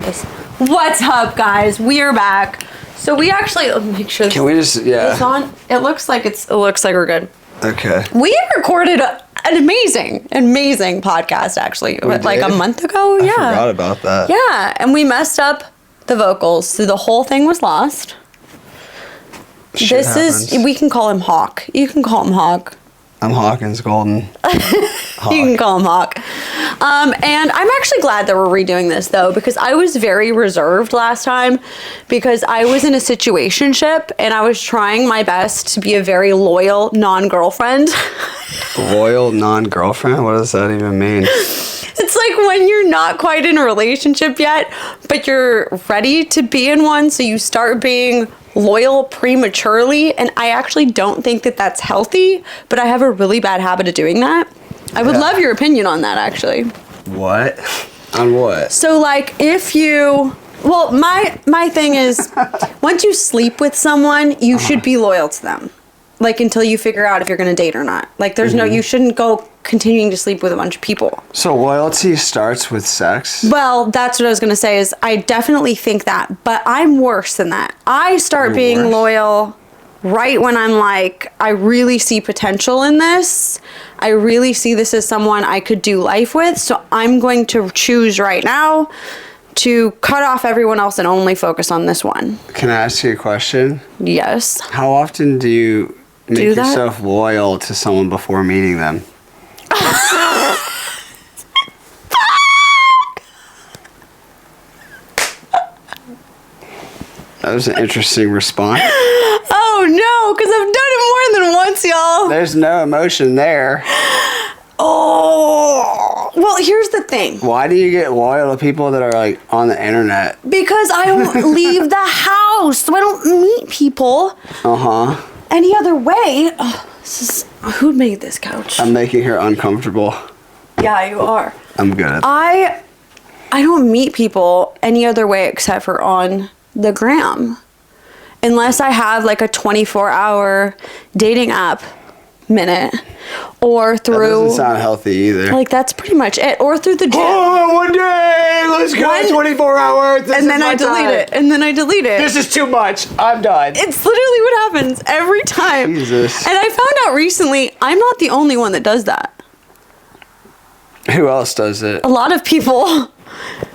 What's up, guys? We are back. So we actually make sure. Can we just it's on? It looks like we're good. Okay. We recorded an amazing podcast actually, like a month ago. I forgot about that. Yeah, and we messed up the vocals, so the whole thing was lost. We can call him Hawk. You can call him Hawk. I'm Hawkins Golden. You can call him Hawk. And I'm actually glad that we're redoing this though, because I was very reserved last time because I was in a situationship and I was trying my best to be a very loyal non-girlfriend. Loyal non-girlfriend? What does that even mean? It's like when you're not quite in a relationship yet, but you're ready to be in one, so you start being loyal prematurely, and I actually don't think that that's healthy, but I have a really bad habit of doing that. I would love your opinion on that, actually. What? On what? So, like, my thing is, once you sleep with someone, you should be loyal to them. Like, until you figure out if you're going to date or not. Like, there's you shouldn't go continuing to sleep with a bunch of people. So loyalty starts with sex? Well, that's what I was going to say is I definitely think that, but I'm worse than that. I start being loyal right when I'm like, I really see potential in this. I really see this as someone I could do life with. So I'm going to choose right now to cut off everyone else and only focus on this one. Can I ask you a question? Yes. How often do you make yourself loyal to someone before meeting them? That was an interesting response. Oh no, because I've done it more than once, y'all. There's no emotion there. Oh, well, here's the thing. Why do you get loyal to people that are like on the internet? Because I don't leave the house, so I don't meet people any other way. Who made this couch? I'm making her uncomfortable. Yeah, you are. I'm good at that. I don't meet people any other way except for on the gram. Unless I have like a 24-hour dating app minute, or through... That doesn't sound healthy either. Like, that's pretty much it. Or through the gym. Oh, one day! Let's go 24 hours! And then I delete it. And then I delete it. This is too much. I'm done. It's literally what happens every time. Jesus. And I found out recently, I'm not the only one that does that. Who else does it? A lot of people.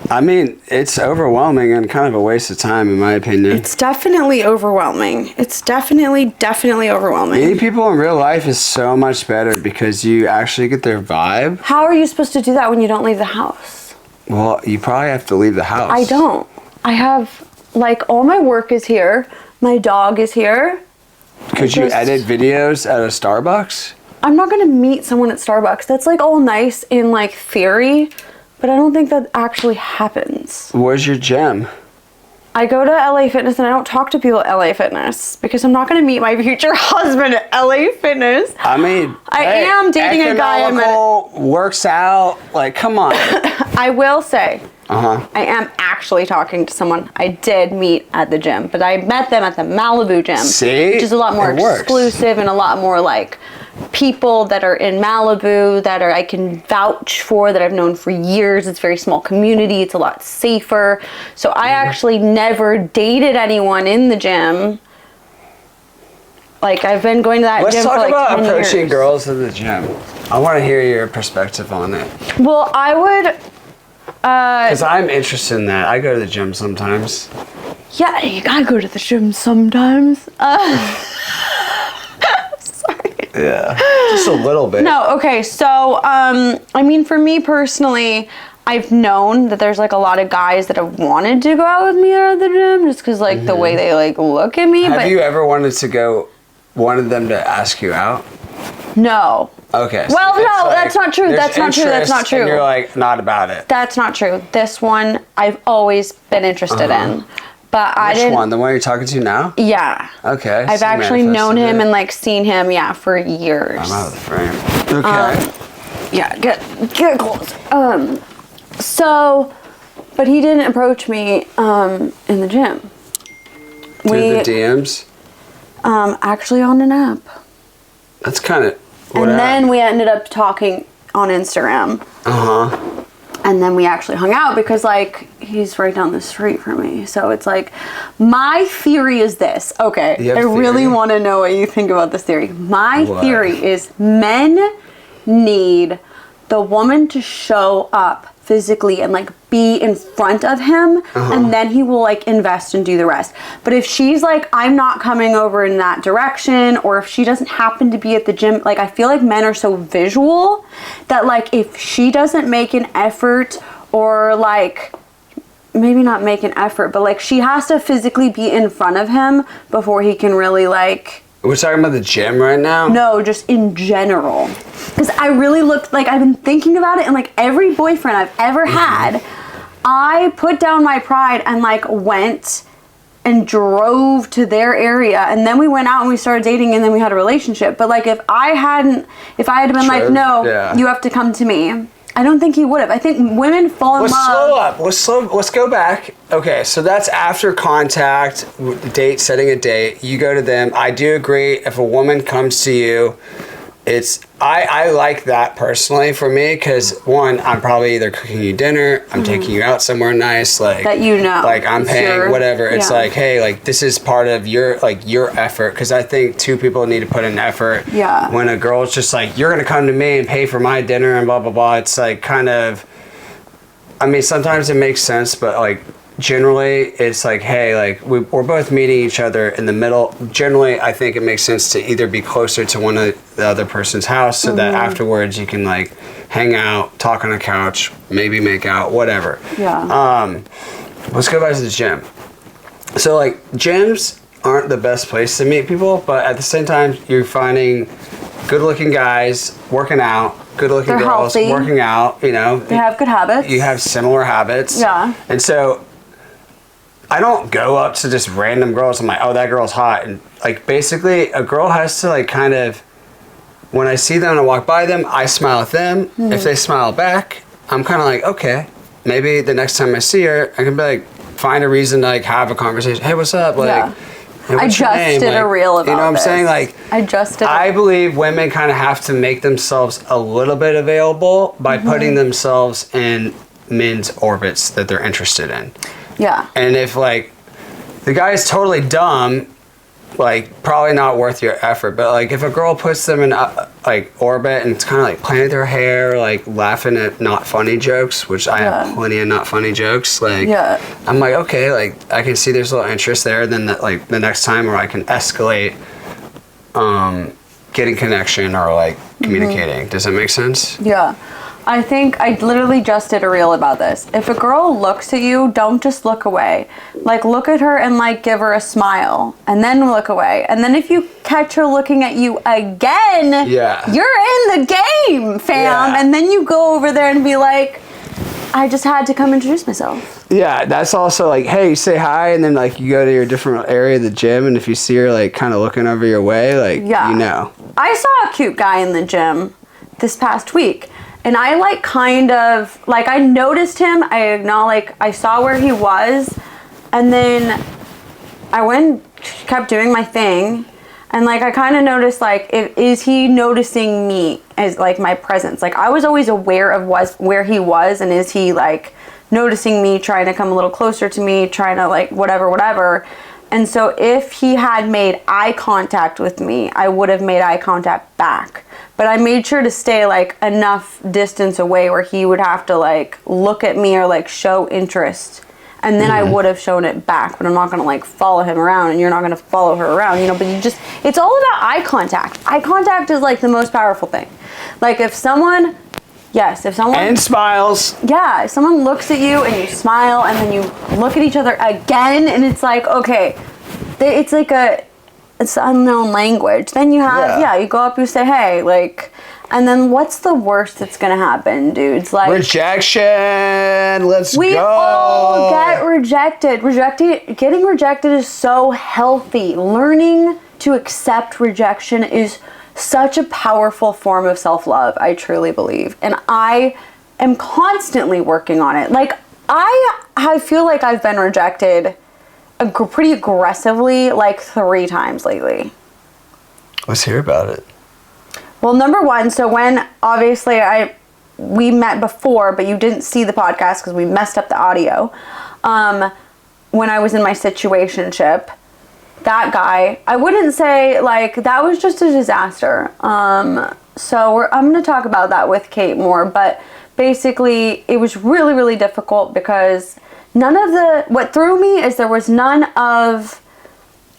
I mean, it's overwhelming and kind of a waste of time, in my opinion. It's definitely overwhelming. It's definitely overwhelming. Meeting people in real life is so much better because you actually get their vibe. How are you supposed to do that when you don't leave the house? Well, you probably have to leave the house. I don't. I have, like, all my work is here. My dog is here. Could you edit videos at a Starbucks? I'm not going to meet someone at Starbucks. That's, like, all nice in, like, theory. But I don't think that actually happens. Where's your gym? I go to LA Fitness and I don't talk to people at LA Fitness because I'm not going to meet my future husband at LA Fitness. I mean, I am dating a guy I'm works out. Like, come on. I will say, I am actually talking to someone I did meet at the gym, but I met them at the Malibu gym. See? Which is a lot more exclusive and a lot more like people that are in Malibu that I can vouch for, that I've known for years. It's a very small community. It's a lot safer. So I actually never dated anyone in the gym. Like, I've been going to that gym for like 10 years. Let's talk about approaching girls in the gym. I want to hear your perspective on it. Well, I would... Because I'm interested in that. I go to the gym sometimes. Yeah, you gotta go to the gym sometimes. Sorry. Yeah, just a little bit. No, okay, so, I mean, for me personally, I've known that there's, like, a lot of guys that have wanted to go out with me at the gym just because, like, the way they, like, look at me. Have you ever wanted them to ask you out? No. Okay. So well, no, that's not true. That's not true. That's not true. And you're like, not about it. That's not true. This one, I've always been interested in. But I didn't... Which one? The one you're talking to now? Yeah. Okay. I've actually known him and, like, seen him, for years. I'm out of the frame. Okay. Yeah, get close. So, but he didn't approach me in the gym. Through the DMs? Actually on an app. That's kind of... And then we ended up talking on Instagram. And then we actually hung out because, like, he's right down the street from me. So it's like, my theory is this. Okay, I really want to know what you think about this theory. My theory is men need the woman to show up physically and, like, be in front of him, and then he will, like, invest and do the rest. But if she's like, I'm not coming over in that direction, or if she doesn't happen to be at the gym, like, I feel like men are so visual that, like, if she doesn't make an effort, or, like, maybe not make an effort, but, like, she has to physically be in front of him before he can really, like... We're talking about the gym right now? No, just in general. Because I really looked, like, I've been thinking about it, and, like, every boyfriend I've ever had, I put down my pride and, like, went and drove to their area, and then we went out and we started dating, and then we had a relationship. But, like, if I had been like, no, you have to come to me, I don't think he would have. I think women fall in love. Let's go back. Okay, so that's after contact, setting a date. You go to them. I do agree. If a woman comes to you, I like that personally for me, because one, I'm probably either cooking you dinner, I'm taking you out somewhere nice, like that, you know, like I'm paying whatever. It's like, hey, like, this is part of your effort, because I think two people need to put in effort. Yeah. When a girl's just like, you're gonna come to me and pay for my dinner and blah blah blah, it's like kind of, I mean, sometimes it makes sense, but like generally it's like, hey, like we're both meeting each other in the middle. Generally, I think it makes sense to either be closer to one of the other person's house, so that afterwards you can, like, hang out, talk on a couch, maybe make out, whatever. Yeah. Let's go back to the gym. So, like, gyms aren't the best place to meet people, but at the same time, you're finding good-looking guys working out, good-looking girls healthy, working out, you know. They have good habits. You have similar habits. Yeah. And so I don't go up to just random girls. I'm like, oh, that girl's hot. And, like, basically a girl has to, like, kind of, when I see them and I walk by them, I smile at them. If they smile back, I'm kind of like, okay, maybe the next time I see her, I can be like, find a reason to, like, have a conversation. Hey, what's up? Like, hey, I just did a reel about this. You know what I'm saying? Like, I believe women kind of have to make themselves a little bit available by putting themselves in men's orbits that they're interested in. Yeah. And if, like, the guy is totally dumb, like, probably not worth your effort. But, like, if a girl puts them in, like, orbit and it's kind of, like, playing with their hair, like, laughing at not funny jokes, which I have plenty of not funny jokes, like, I'm like, okay, like, I can see there's a little interest there. Then, like, the next time where I can escalate getting connection or, like, communicating. Does that make sense? Yeah. I think I literally just did a reel about this. If a girl looks at you, don't just look away. Like, look at her and, like, give her a smile and then look away. And then if you catch her looking at you again, you're in the game, fam. Yeah. And then you go over there and be like, I just had to come introduce myself. Yeah, that's also like, hey, you say hi, and then, like, you go to your different area of the gym, and if you see her, like, kind of looking over your way, like, you know. I saw a cute guy in the gym this past week. And I, like, kind of, like, I noticed him. I saw where he was. And then I kept doing my thing. And, like, I kind of noticed, like, is he noticing me as, like, my presence? Like, I was always aware of where he was. And is he, like, noticing me, trying to come a little closer to me, trying to, like, whatever. And so if he had made eye contact with me, I would have made eye contact back. But I made sure to stay, like, enough distance away where he would have to, like, look at me or, like, show interest. And then I would have shown it back. But I'm not going to, like, follow him around, and you're not going to follow her around, you know. But it's all about eye contact. Eye contact is, like, the most powerful thing. Like, if someone... And smiles. Yeah, if someone looks at you and you smile and then you look at each other again, and it's like, okay, it's like it's unknown language. Then you have, you go up, you say, hey, like, and then what's the worst that's gonna happen, dudes? Like, rejection. We all get rejected. Getting rejected is so healthy. Learning to accept rejection is such a powerful form of self-love, I truly believe. And I am constantly working on it. Like, I feel like I've been rejected pretty aggressively, like, 3 times lately. Let's hear about it. Well, number one, so when, obviously, we met before, but you didn't see the podcast because we messed up the audio. When I was in my situationship, that guy, I wouldn't say, like, that was just a disaster. So I'm going to talk about that with Kate more, but basically it was really, really difficult because what threw me is there was none of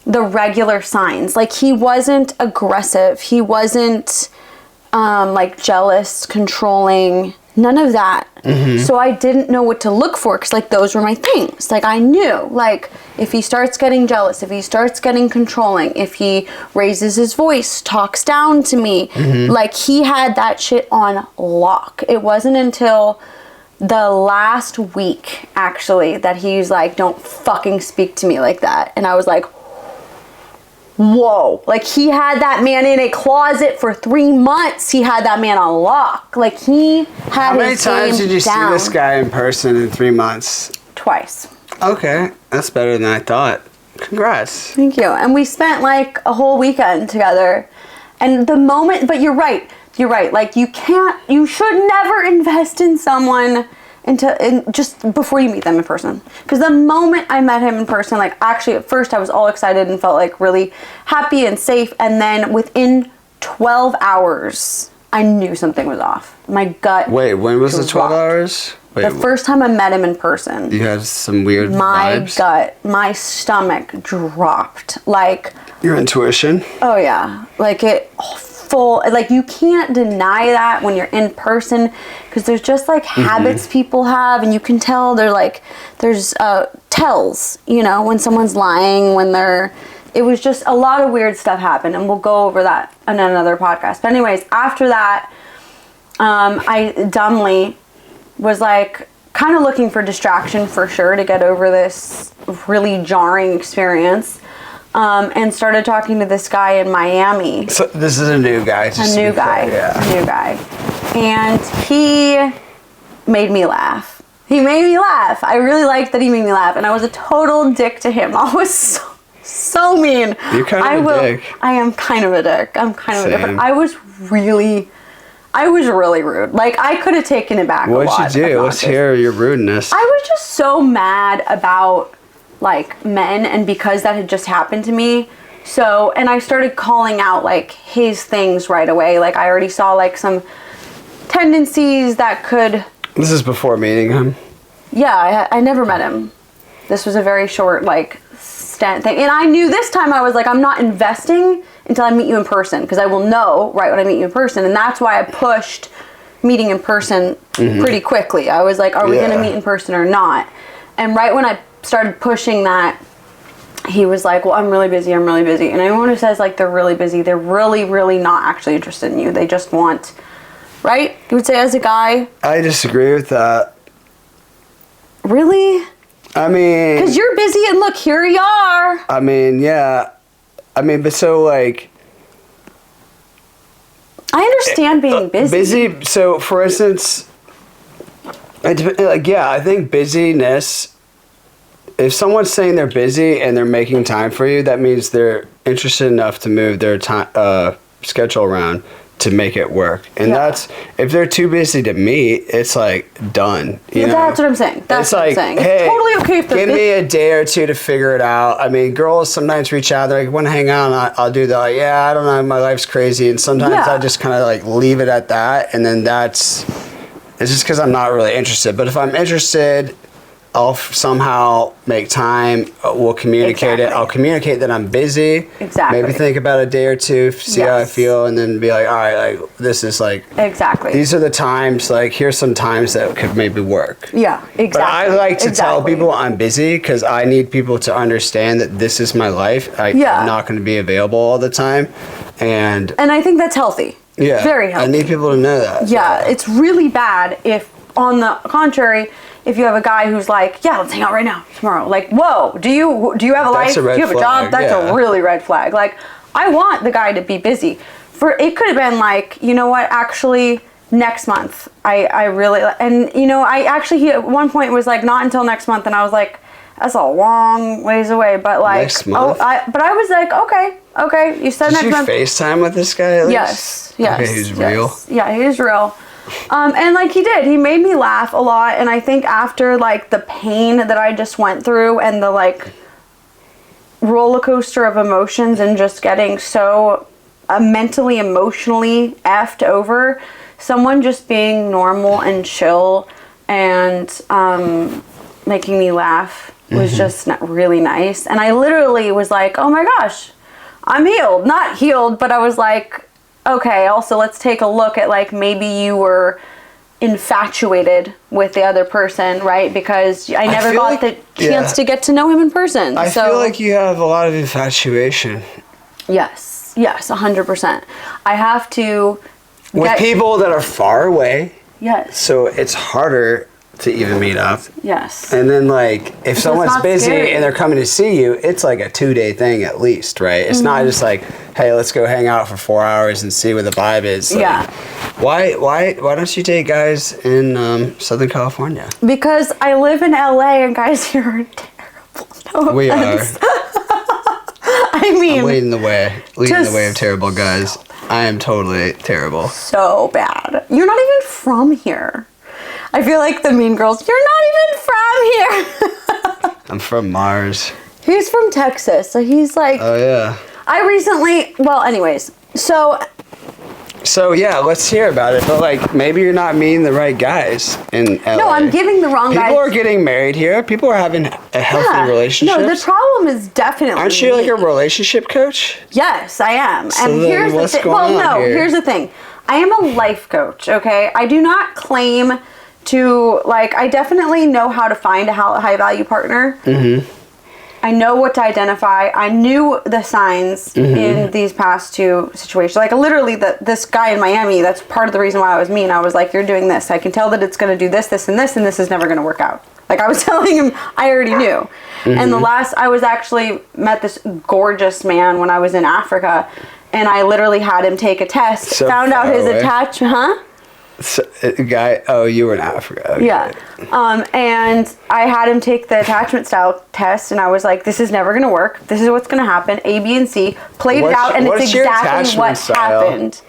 the regular signs. Like, he wasn't aggressive. He wasn't, like, jealous, controlling, none of that. So I didn't know what to look for because, like, those were my things. Like, I knew, like, if he starts getting jealous, if he starts getting controlling, if he raises his voice, talks down to me, like, he had that shit on lock. It wasn't until the last week, actually, that he was like, don't fucking speak to me like that. And I was like, whoa. Like, he had that man in a closet for 3 months. He had that man on lock. Like, he had How many his times game did you down. see this guy in person in 3 months? Twice. Okay, that's better than I thought. Congrats. Thank you. And we spent like a whole weekend together. And the moment, but you're right. Like, you should never invest in someone just before you meet them in person. Because the moment I met him in person, like, actually at first I was all excited and felt like really happy and safe. And then within 12 hours, I knew something was off. My gut. Wait, when was the 12 dropped. hours? Wait, The first time I met him in person. you had some weird My vibes? gut, my stomach dropped. Like, Your intuition? oh yeah, like like, you can't deny that when you're in person, because there's just like habits people have, and you can tell there's tells, when someone's lying, it was just a lot of weird stuff happened, and we'll go over that in another podcast. But anyways, after that, I dumbly was like kind of looking for distraction for sure to get over this really jarring experience. And started talking to this guy in Miami. So this is a new guy. A new guy. And he made me laugh. I really liked that he made me laugh. And I was a total dick to him. I was so mean. You're kind of a dick. I am kind of a dick. I'm kind of a dick. But Same. I was really rude. Like, I could have taken it back a lot. What'd you do? Let's hear your rudeness. I was just so mad about, like, men, and because that had just happened to me. So, and I started calling out, like, his things right away. Like, I already saw, like, some tendencies that could... This is before meeting him? Yeah, I never met him. This was a very short, like, stint thing. And I knew this time, I was like, I'm not investing until I meet you in person, because I will know right when I meet you in person. And that's why I pushed meeting in person pretty quickly. I was like, are we going to meet in person or not? And right when I started pushing that, he was like, well, I'm really busy. And anyone who says, like, they're really busy, they're really, really not actually interested in you. They just want, right? You would say, as a guy? I disagree with that. Really? I mean... Because you're busy, and look, here you are. I mean, yeah. I mean, but so, like... I understand being busy. Busy, so, for instance... I think busyness... If someone's saying they're busy and they're making time for you, that means they're interested enough to move their time schedule around to make it work. And that's, if they're too busy to meet, it's like done. You know? That's what I'm saying. That's what I'm saying. Hey, it's totally okay if they're give me a day or two to figure it out. I mean, girls sometimes reach out. They're like, want to hang out? And I'll do that. Like, yeah, I don't know. My life's crazy. And sometimes I just kind of like leave it at that. And then it's just because I'm not really interested. But if I'm interested, I'll somehow make time. We'll communicate it. I'll communicate that I'm busy. Exactly. Maybe think about a day or two, see how I feel, and then be like, all right, like, this is like... Exactly. These are the times, like, here's some times that could maybe work. Yeah, exactly. But I like to tell people I'm busy because I need people to understand that this is my life. I'm not going to be available all the time. And I think that's healthy. Yeah. Very healthy. I need people to know that. Yeah, it's really bad if, on the contrary... If you have a guy who's like, yeah, let's hang out right now, tomorrow. Like, whoa, do you have a life? Do you have a job? That's a really red flag. Like, I want the guy to be busy. It could have been like, you know what, actually, next month. I really, and he at one point was like, not until next month. And I was like, that's a long ways away. But like, next month? but I was like, okay, you said next month. Did you FaceTime with this guy at least? Yes. Okay, he's real? Yeah, he is real. And like he did, he made me laugh a lot. And I think after like the pain that I just went through and the like roller coaster of emotions and just getting so mentally, emotionally effed over, someone just being normal and chill and making me laugh was just really nice. And I literally was like, oh my gosh, I'm healed. Not healed, but I was like, okay, also let's take a look at like maybe you were infatuated with the other person, right? Because I never got the chance to get to know him in person. I feel like you have a lot of infatuation. Yes, 100%. I have to with people that are far away. Yes. So it's harder to even meet up. Yes. And then like if someone's busy and they're coming to see you, it's like a 2-day thing at least, right? It's not just like, hey, let's go hang out for 4 hours and see what the vibe is. Like, yeah. Why don't you date guys in Southern California? Because I live in LA and guys here are terrible. No we offense. are. I mean, I'm leading the way of terrible guys. I am totally terrible. So bad. You're not even from here. I feel like the mean girls, you're not even from here. I'm from Mars. He's from Texas, so he's like... Oh, yeah. Anyways, So, yeah, let's hear about it. But, like, maybe you're not meeting the right guys in LA. No, I'm giving the wrong guys. People are getting married here. People are having a healthy relationship. No, the problem is definitely Aren't you, like, a relationship coach? Yes, I am. So and then here's what's the thing. going on here? Here's the thing. I am a life coach, okay? I do not claim to, like, I definitely know how to find a high-value partner. Mm-hmm. I know what to identify. I knew the signs in these past 2 situations. Like, literally, this guy in Miami, that's part of the reason why I was mean. I was like, you're doing this. I can tell that it's going to do this, this, and this, and this is never going to work out. Like, I was telling him, I already knew. And I was actually met this gorgeous man when I was in Africa, and I literally had him take a test, found out his attachment, So, you were in Africa. Okay. Yeah. And I had him take the attachment style test, and I was like, this is never going to work. This is what's going to happen. A, B, and C. Played it out, and it's exactly what happened.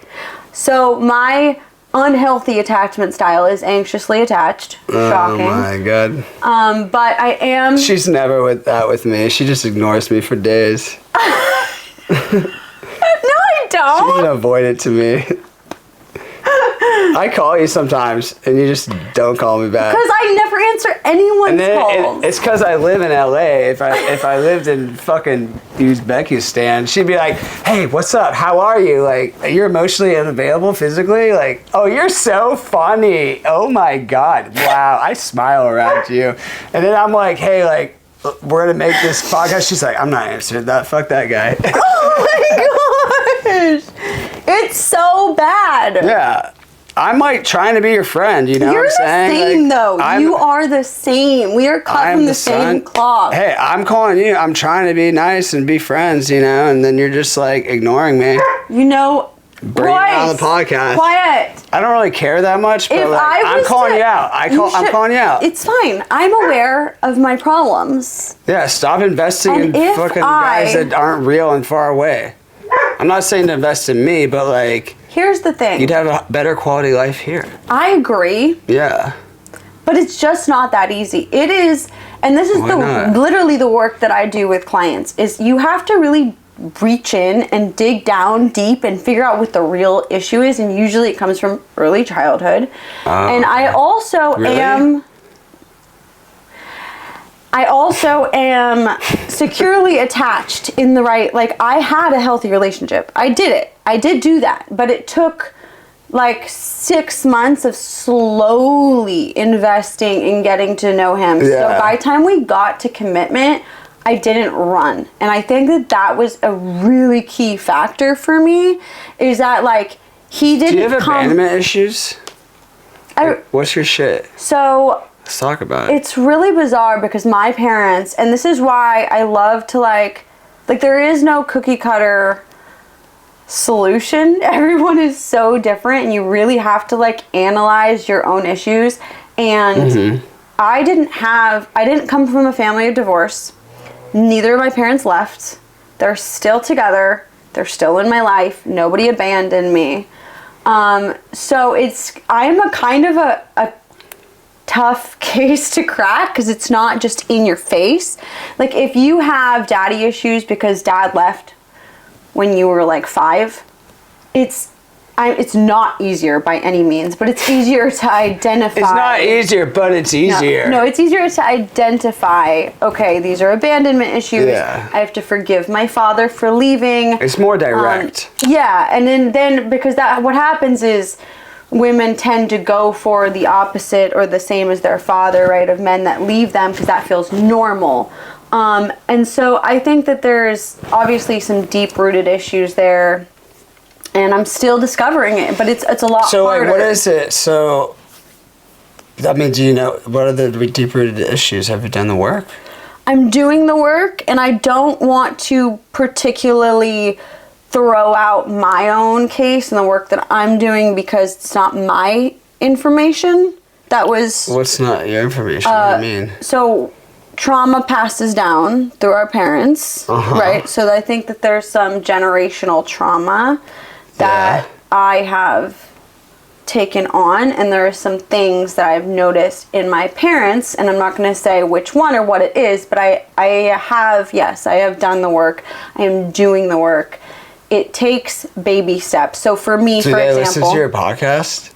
So my unhealthy attachment style is anxiously attached. Shocking. Oh, my God. But I am... She's never with me. She just ignores me for days. No, I don't. She's an avoidant to me. I call you sometimes, and you just don't call me back. Because I never answer anyone's calls. It's because I live in LA. If I lived in fucking Uzbekistan, she'd be like, "Hey, what's up? How are you? Like, you're emotionally unavailable physically? Like, oh, you're so funny. Oh my God, wow, I smile around you." And then I'm like, "Hey, like, we're gonna make this podcast." She's like, "I'm not answering that. Fuck that guy." Oh my gosh, it's so bad. Yeah. I'm like trying to be your friend, you know what I'm saying? You're the same, though. You are the same. We are cut from the same cloth. Hey, I'm calling you. I'm trying to be nice and be friends, you know, and then you're just like ignoring me. You know, bring it on the podcast. Quiet. I don't really care that much, but like, I'm calling you out. I'm calling you out. It's fine. I'm aware of my problems. Yeah, stop investing in fucking guys that aren't real and far away. I'm not saying to invest in me, but like... Here's the thing. You'd have a better quality life here. I agree. Yeah. But it's just not that easy. It is, and this is literally the work that I do with clients, is you have to really reach in and dig down deep and figure out what the real issue is, and usually it comes from early childhood. And I also am securely attached in the right, like, I had a healthy relationship. I did it. I did do that. But it took like 6 months of slowly investing in getting to know him. Yeah. So by the time we got to commitment, I didn't run. And I think that was a really key factor for me, is that like he didn't. Do you have abandonment issues? What's your shit? So... Let's talk about it. It's really bizarre because my parents, and this is why I love to like there is no cookie cutter solution. Everyone is so different, and you really have to like analyze your own issues. And I didn't come from a family of divorce. Neither of my parents left. They're still together. They're still in my life. Nobody abandoned me. So I'm a kind of a tough case to crack because it's not just in your face. Like if you have daddy issues because dad left when you were like 5, it's not easier by any means, but it's easier to identify. It's not easier, but it's easier. No, it's easier to identify, okay, these are abandonment issues. Yeah. I have to forgive my father for leaving. It's more direct. Yeah, and then because what happens is women tend to go for the opposite or the same as their father, right, of men that leave them because that feels normal. And so I think that there's obviously some deep-rooted issues there, and I'm still discovering it, but it's a lot harder. So, like, what is it? So, I mean, do you know, what are the deep-rooted issues? Have you done the work? I'm doing the work, and I don't want to particularly throw out my own case and the work that I'm doing because it's not my information. That was... What's not your information? What do you mean? So, trauma passes down through our parents, right? So I think that there's some generational trauma that I have taken on, and there are some things that I've noticed in my parents, and I'm not going to say which one or what it is, but I have done the work. I am doing the work. It takes baby steps. So for me, for example... Do they listen to your podcast?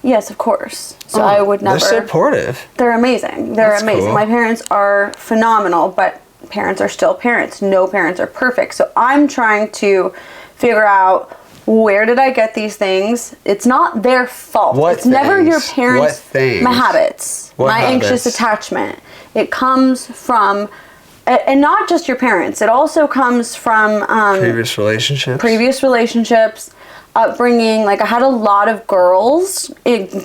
Yes, of course. So I would never... They're supportive. They're amazing. That's amazing. Cool. My parents are phenomenal, but parents are still parents. No parents are perfect. So I'm trying to figure out, where did I get these things? It's not their fault. It's never your parents. What things? My habits. My anxious attachment. It comes from... And not just your parents. It also comes from... Previous relationships. Upbringing. Like, I had a lot of girls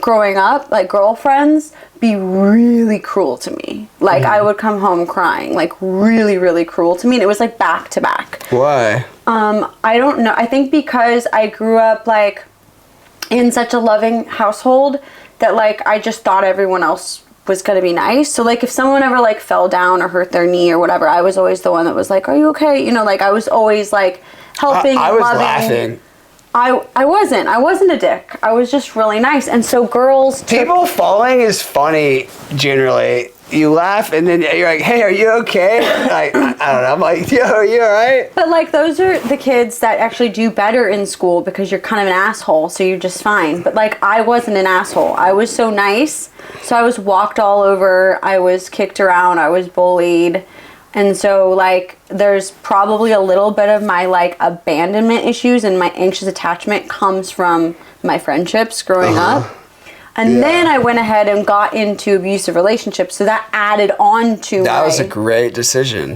growing up, like girlfriends, be really cruel to me. Like, I would come home crying, like really, really cruel to me. And it was like back to back. Why? I don't know. I think because I grew up like in such a loving household that like I just thought everyone else was going to be nice. So like if someone ever like fell down or hurt their knee or whatever, I was always the one that was like, are you okay? You know, like I was always like helping, I was loving. laughing. I wasn't a dick. I was just really nice. And so girls... People falling is funny, generally. You laugh and then you're like, hey, are you okay? Like, I don't know. I'm like, yo, are you all right? But like those are the kids that actually do better in school because you're kind of an asshole, so you're just fine. But like I wasn't an asshole. I was so nice. So I was walked all over. I was kicked around. I was bullied. And so, like, there's probably a little bit of my, like, abandonment issues and my anxious attachment comes from my friendships growing up. And then I went ahead and got into abusive relationships. So that added on to That was a great decision.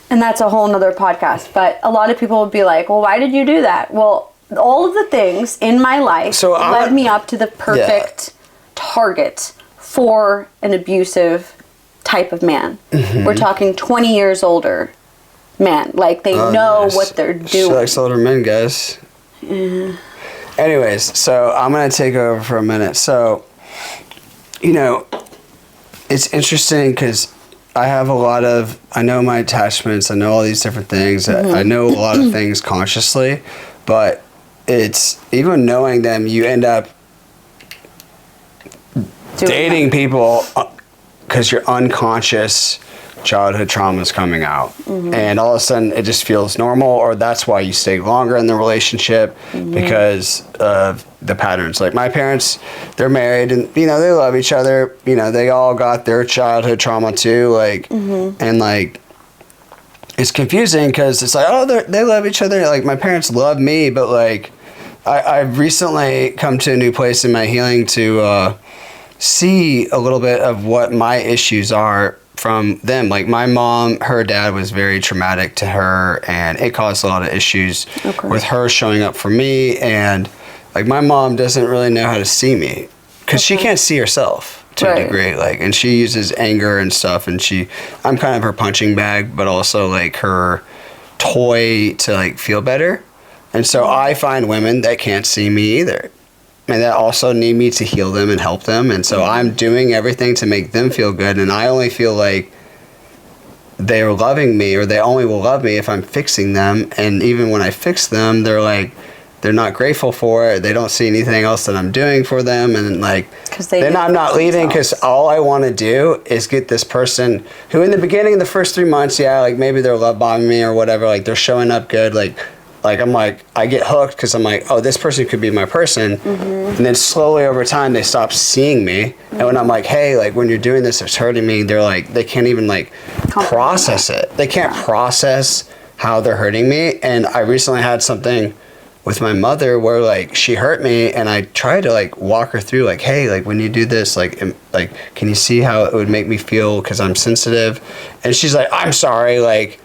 And that's a whole nother podcast. But a lot of people would be like, well, why did you do that? Well, all of the things in my life led me up to the perfect target for an abusive type of man. We're talking 20 years older man. Like, they know what they're doing. She likes older men, guys. Anyways, so I'm going to take over for a minute. So, you know, it's interesting because I know my attachments, I know all these different things. I know a lot of things consciously, but it's, even knowing them, you end up dating people because your unconscious childhood trauma is coming out, and all of a sudden it just feels normal, or that's why you stay longer in the relationship because of the patterns. Like my parents, they're married and you know they love each other. You know they all got their childhood trauma too. Like and like it's confusing because it's like they love each other. Like my parents love me, but like I've recently come to a new place in my healing to see a little bit of what my issues are from them. Like my mom, her dad was very traumatic to her and it caused a lot of issues with her showing up for me. And like my mom doesn't really know how to see me because she can't see herself to a degree. Like, and she uses anger and stuff, and I'm kind of her punching bag, but also like her toy to like feel better. And so I find women that can't see me either, and that also need me to heal them and help them. And so I'm doing everything to make them feel good. And I only feel like they're loving me, or they only will love me if I'm fixing them. And even when I fix them, they're not grateful for it. They don't see anything else that I'm doing for them. And like, then I'm not leaving, because all I want to do is get this person who in the beginning, the first 3 months, yeah, like maybe they're love bombing me or whatever. Like they're showing up good. Like I'm like, I get hooked because I'm like, oh, this person could be my person. And then slowly over time, they stop seeing me. And when I'm like, hey, like when you're doing this, it's hurting me. They're like, they can't even like process it. They can't process how they're hurting me. And I recently had something with my mother where like she hurt me, and I tried to like walk her through like, hey, like when you do this, like can you see how it would make me feel because I'm sensitive? And she's like, I'm sorry, like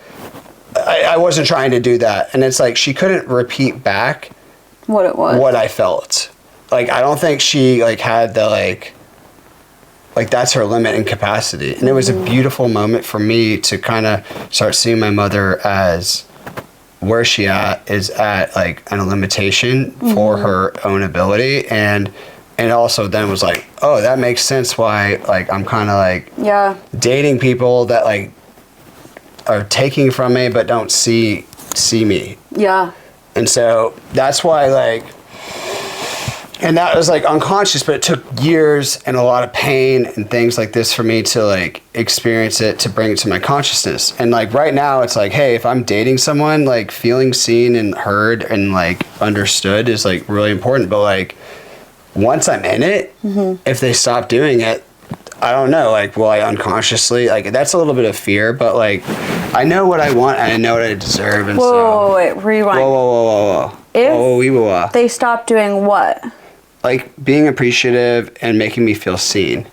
I wasn't trying to do that. And it's like she couldn't repeat back what I felt. Like I don't think she like had the like that's her limit in capacity. And it was a beautiful moment for me to kind of start seeing my mother as where she is at like a limitation for her own ability, and also then was like, oh, that makes sense why like I'm kind of like dating people that like are taking from me but don't see me. And so that's why like, and that was like unconscious, but it took years and a lot of pain and things like this for me to like experience it, to bring it to my consciousness. And like right now it's like, hey, if I'm dating someone, like feeling seen and heard and like understood is like really important. But like once I'm in it, if they stop doing it, I don't know, like will I unconsciously, like that's a little bit of fear, but like I know what I want and I know what I deserve. And wait, rewind. Whoa. If they stop doing what? Like being appreciative and making me feel seen.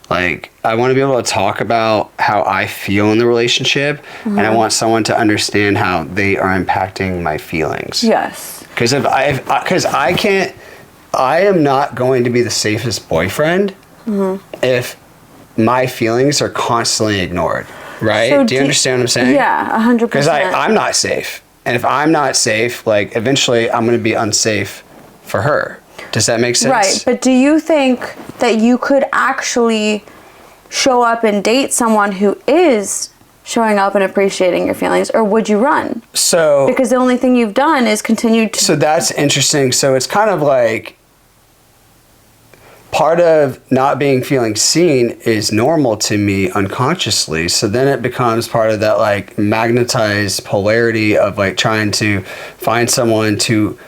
Like I want to be able to talk about how I feel in the relationship, and I want someone to understand how they are impacting my feelings. Yes. Because I am not going to be the safest boyfriend if my feelings are constantly ignored. Right? So do you understand what I'm saying? Yeah, 100%. Because I'm not safe. And if I'm not safe, like eventually I'm going to be unsafe for her. Does that make sense? Right. But do you think that you could actually show up and date someone who is showing up and appreciating your feelings, or would you run? So because the only thing you've done is continue to. So that's interesting. So it's kind of like part of not feeling seen is normal to me unconsciously. So then it becomes part of that like magnetized polarity of like trying to find someone to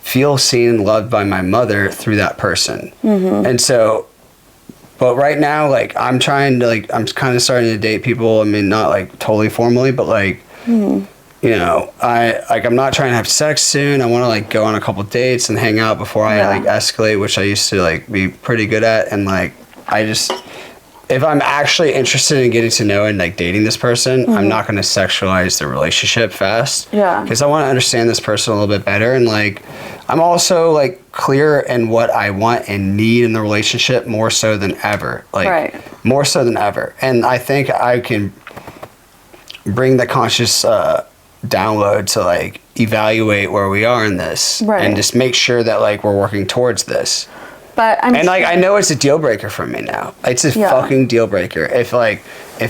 feel seen and loved by my mother through that person. And so, but right now, like I'm trying to like, I'm kind of starting to date people. I mean, not like totally formally, but like, you know, I'm not trying to have sex soon. I want to like go on a couple dates and hang out before I like escalate, which I used to like be pretty good at. And like, if I'm actually interested in getting to know and like dating this person, I'm not going to sexualize the relationship fast. Yeah. Because I want to understand this person a little bit better. And like, I'm also like clear in what I want and need in the relationship more so than ever. Like more so than ever. And I think I can bring the conscious download to like evaluate where we are in this and just make sure that like we're working towards this. But I know it's a deal breaker for me now. It's a fucking deal breaker. If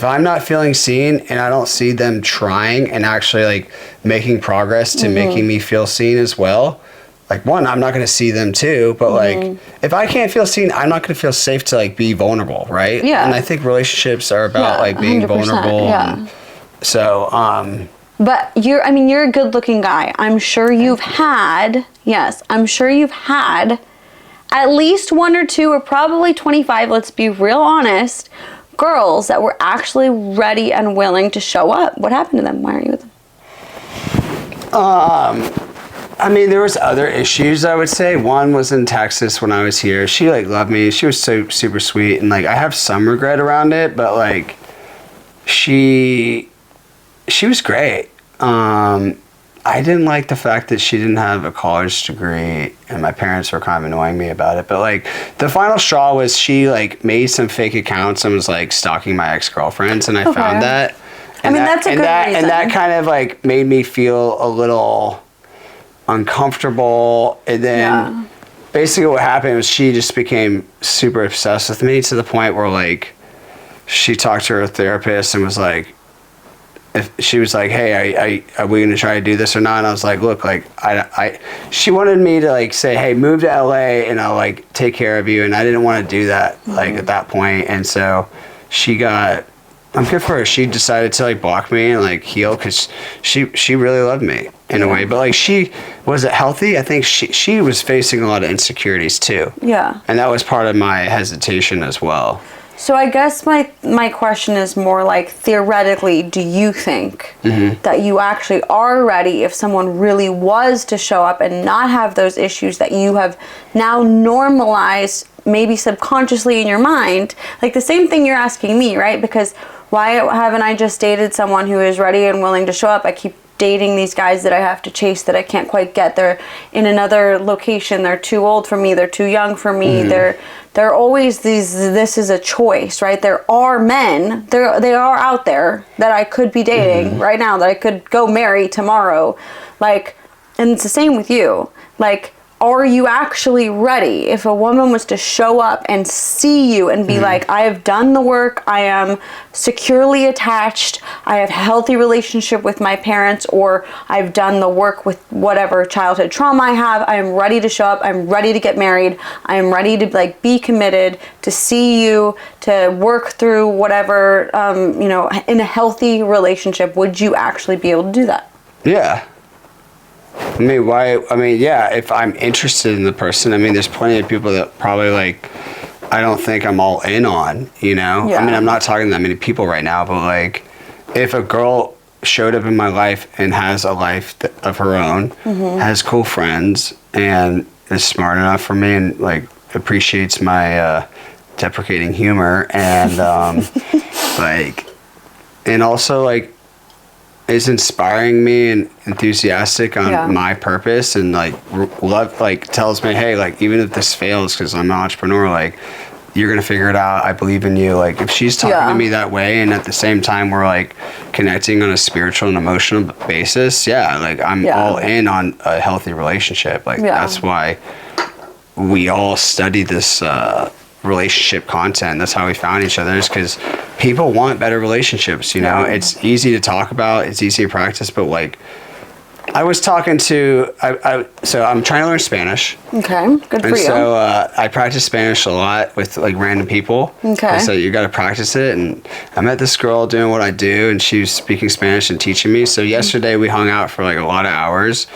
I'm not feeling seen and I don't see them trying and actually like making progress to making me feel seen as well, like one, I'm not going to see them too, but like if I can't feel seen, I'm not going to feel safe to like be vulnerable, right? Yeah. And I think relationships are about like being vulnerable. Yeah. So, but you're a good looking guy. I'm sure you've had at least one or two, or probably 25, let's be real honest, girls that were actually ready and willing to show up. What happened to them? Why aren't you with them? I mean, there was other issues, I would say. One was in Texas when I was here. She like loved me. She was so super sweet, and like I have some regret around it, but like she was great. I didn't like the fact that she didn't have a college degree, and my parents were kind of annoying me about it. But like the final straw was she like made some fake accounts and was like stalking my ex-girlfriends, and I found that. And that's a good reason. And that kind of like made me feel a little uncomfortable. And then basically what happened was she just became super obsessed with me to the point where like she talked to her therapist and was like, if she was like, hey, are we gonna try to do this or not? And I was like, look, like she wanted me to like say, hey, move to LA and I'll like take care of you, and I didn't want to do that like at that point, and so I'm good for her. She decided to like block me and like heal because she really loved me in a way, but like was it healthy? I think she was facing a lot of insecurities too. Yeah, and that was part of my hesitation as well. So I guess my question is more like, theoretically, do you think that you actually are ready if someone really was to show up and not have those issues that you have now normalized, maybe subconsciously in your mind? Like the same thing you're asking me, right? Because why haven't I just dated someone who is ready and willing to show up? I keep dating these guys that I have to chase that I can't quite get. They're in another location. They're too old for me. They're too young for me. They're always this is a choice, right? There are men, they are out there that I could be dating right now, that I could go marry tomorrow. Like, and it's the same with you. Like, are you actually ready if a woman was to show up and see you and be like, I have done the work, I am securely attached, I have a healthy relationship with my parents, or I've done the work with whatever childhood trauma I have, I am ready to show up, I'm ready to get married, I am ready to like be committed, to see you, to work through whatever, in a healthy relationship, would you actually be able to do that? Yeah. Yeah, if I'm interested in the person, I mean, there's plenty of people that probably like, I don't think I'm all in on, you know? Yeah. I mean, I'm not talking to that many people right now, but like, if a girl showed up in my life and has a life of her own, has cool friends, and is smart enough for me and like appreciates my deprecating humor and and also like, is inspiring me and enthusiastic on my purpose and like love, like tells me, hey, like even if this fails, because I'm an entrepreneur, like you're gonna figure it out, I believe in you. Like if she's talking to me that way, and at the same time we're like connecting on a spiritual and emotional basis, like I'm all in on a healthy relationship. Like that's why we all study this relationship content. That's how we found each other, is because people want better relationships, you know. It's easy to talk about, it's easy to practice, but like I was talking to so I'm trying to learn Spanish. Okay, good for you. So I practice Spanish a lot with like random people. Okay. So you got to practice it, and I met this girl doing what I do, and she was speaking Spanish and teaching me. So yesterday we hung out for like a lot of hours.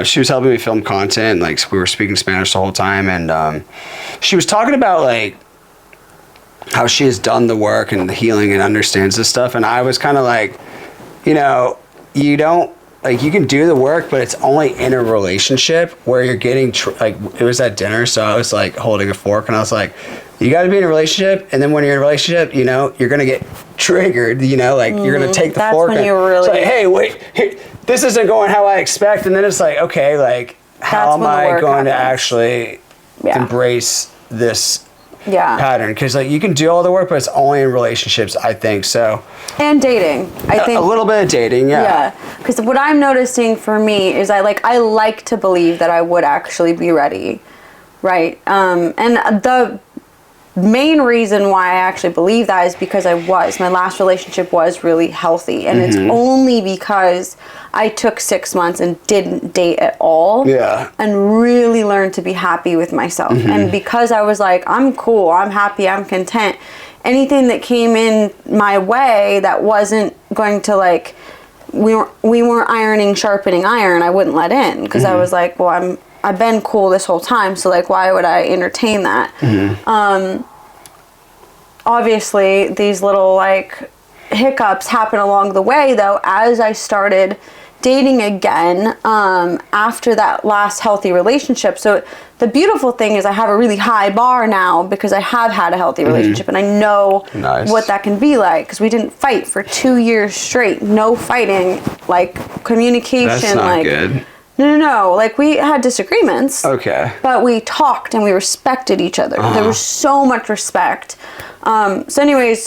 She was helping me film content, and like we were speaking Spanish the whole time, and she was talking about like how she has done the work and the healing and understands this stuff, and I was kind of like, you know, you don't, like, you can do the work, but it's only in a relationship where you're getting like, it was at dinner, so I was like holding a fork, and I was like, you got to be in a relationship, and then when you're in a relationship, you know, you're gonna get triggered, you know, like you're gonna take the fork and it's like, hey, wait, this isn't going how I expect, and then it's like, okay, like how am I going to actually embrace this pattern? Because like you can do all the work, but it's only in relationships, I think. So, and dating, I think a little bit of dating, because what I'm noticing for me is I like to believe that I would actually be ready, right? And the main reason why I actually believe that is because my last relationship was really healthy, and it's only because I took 6 months and didn't date at all, and really learned to be happy with myself. And because I was like, I'm cool, I'm happy, I'm content, anything that came in my way that wasn't going to like, we weren't sharpening iron, I wouldn't let in, because I was like, well, I've been cool this whole time, so like why would I entertain that? Obviously these little like hiccups happen along the way, though, as I started dating again after that last healthy relationship. So the beautiful thing is I have a really high bar now because I have had a healthy relationship, and I know what that can be like, because we didn't fight for 2 years straight. No fighting, like communication. That's not like good. No. Like, we had disagreements. Okay. But we talked and we respected each other. There was so much respect. So anyways,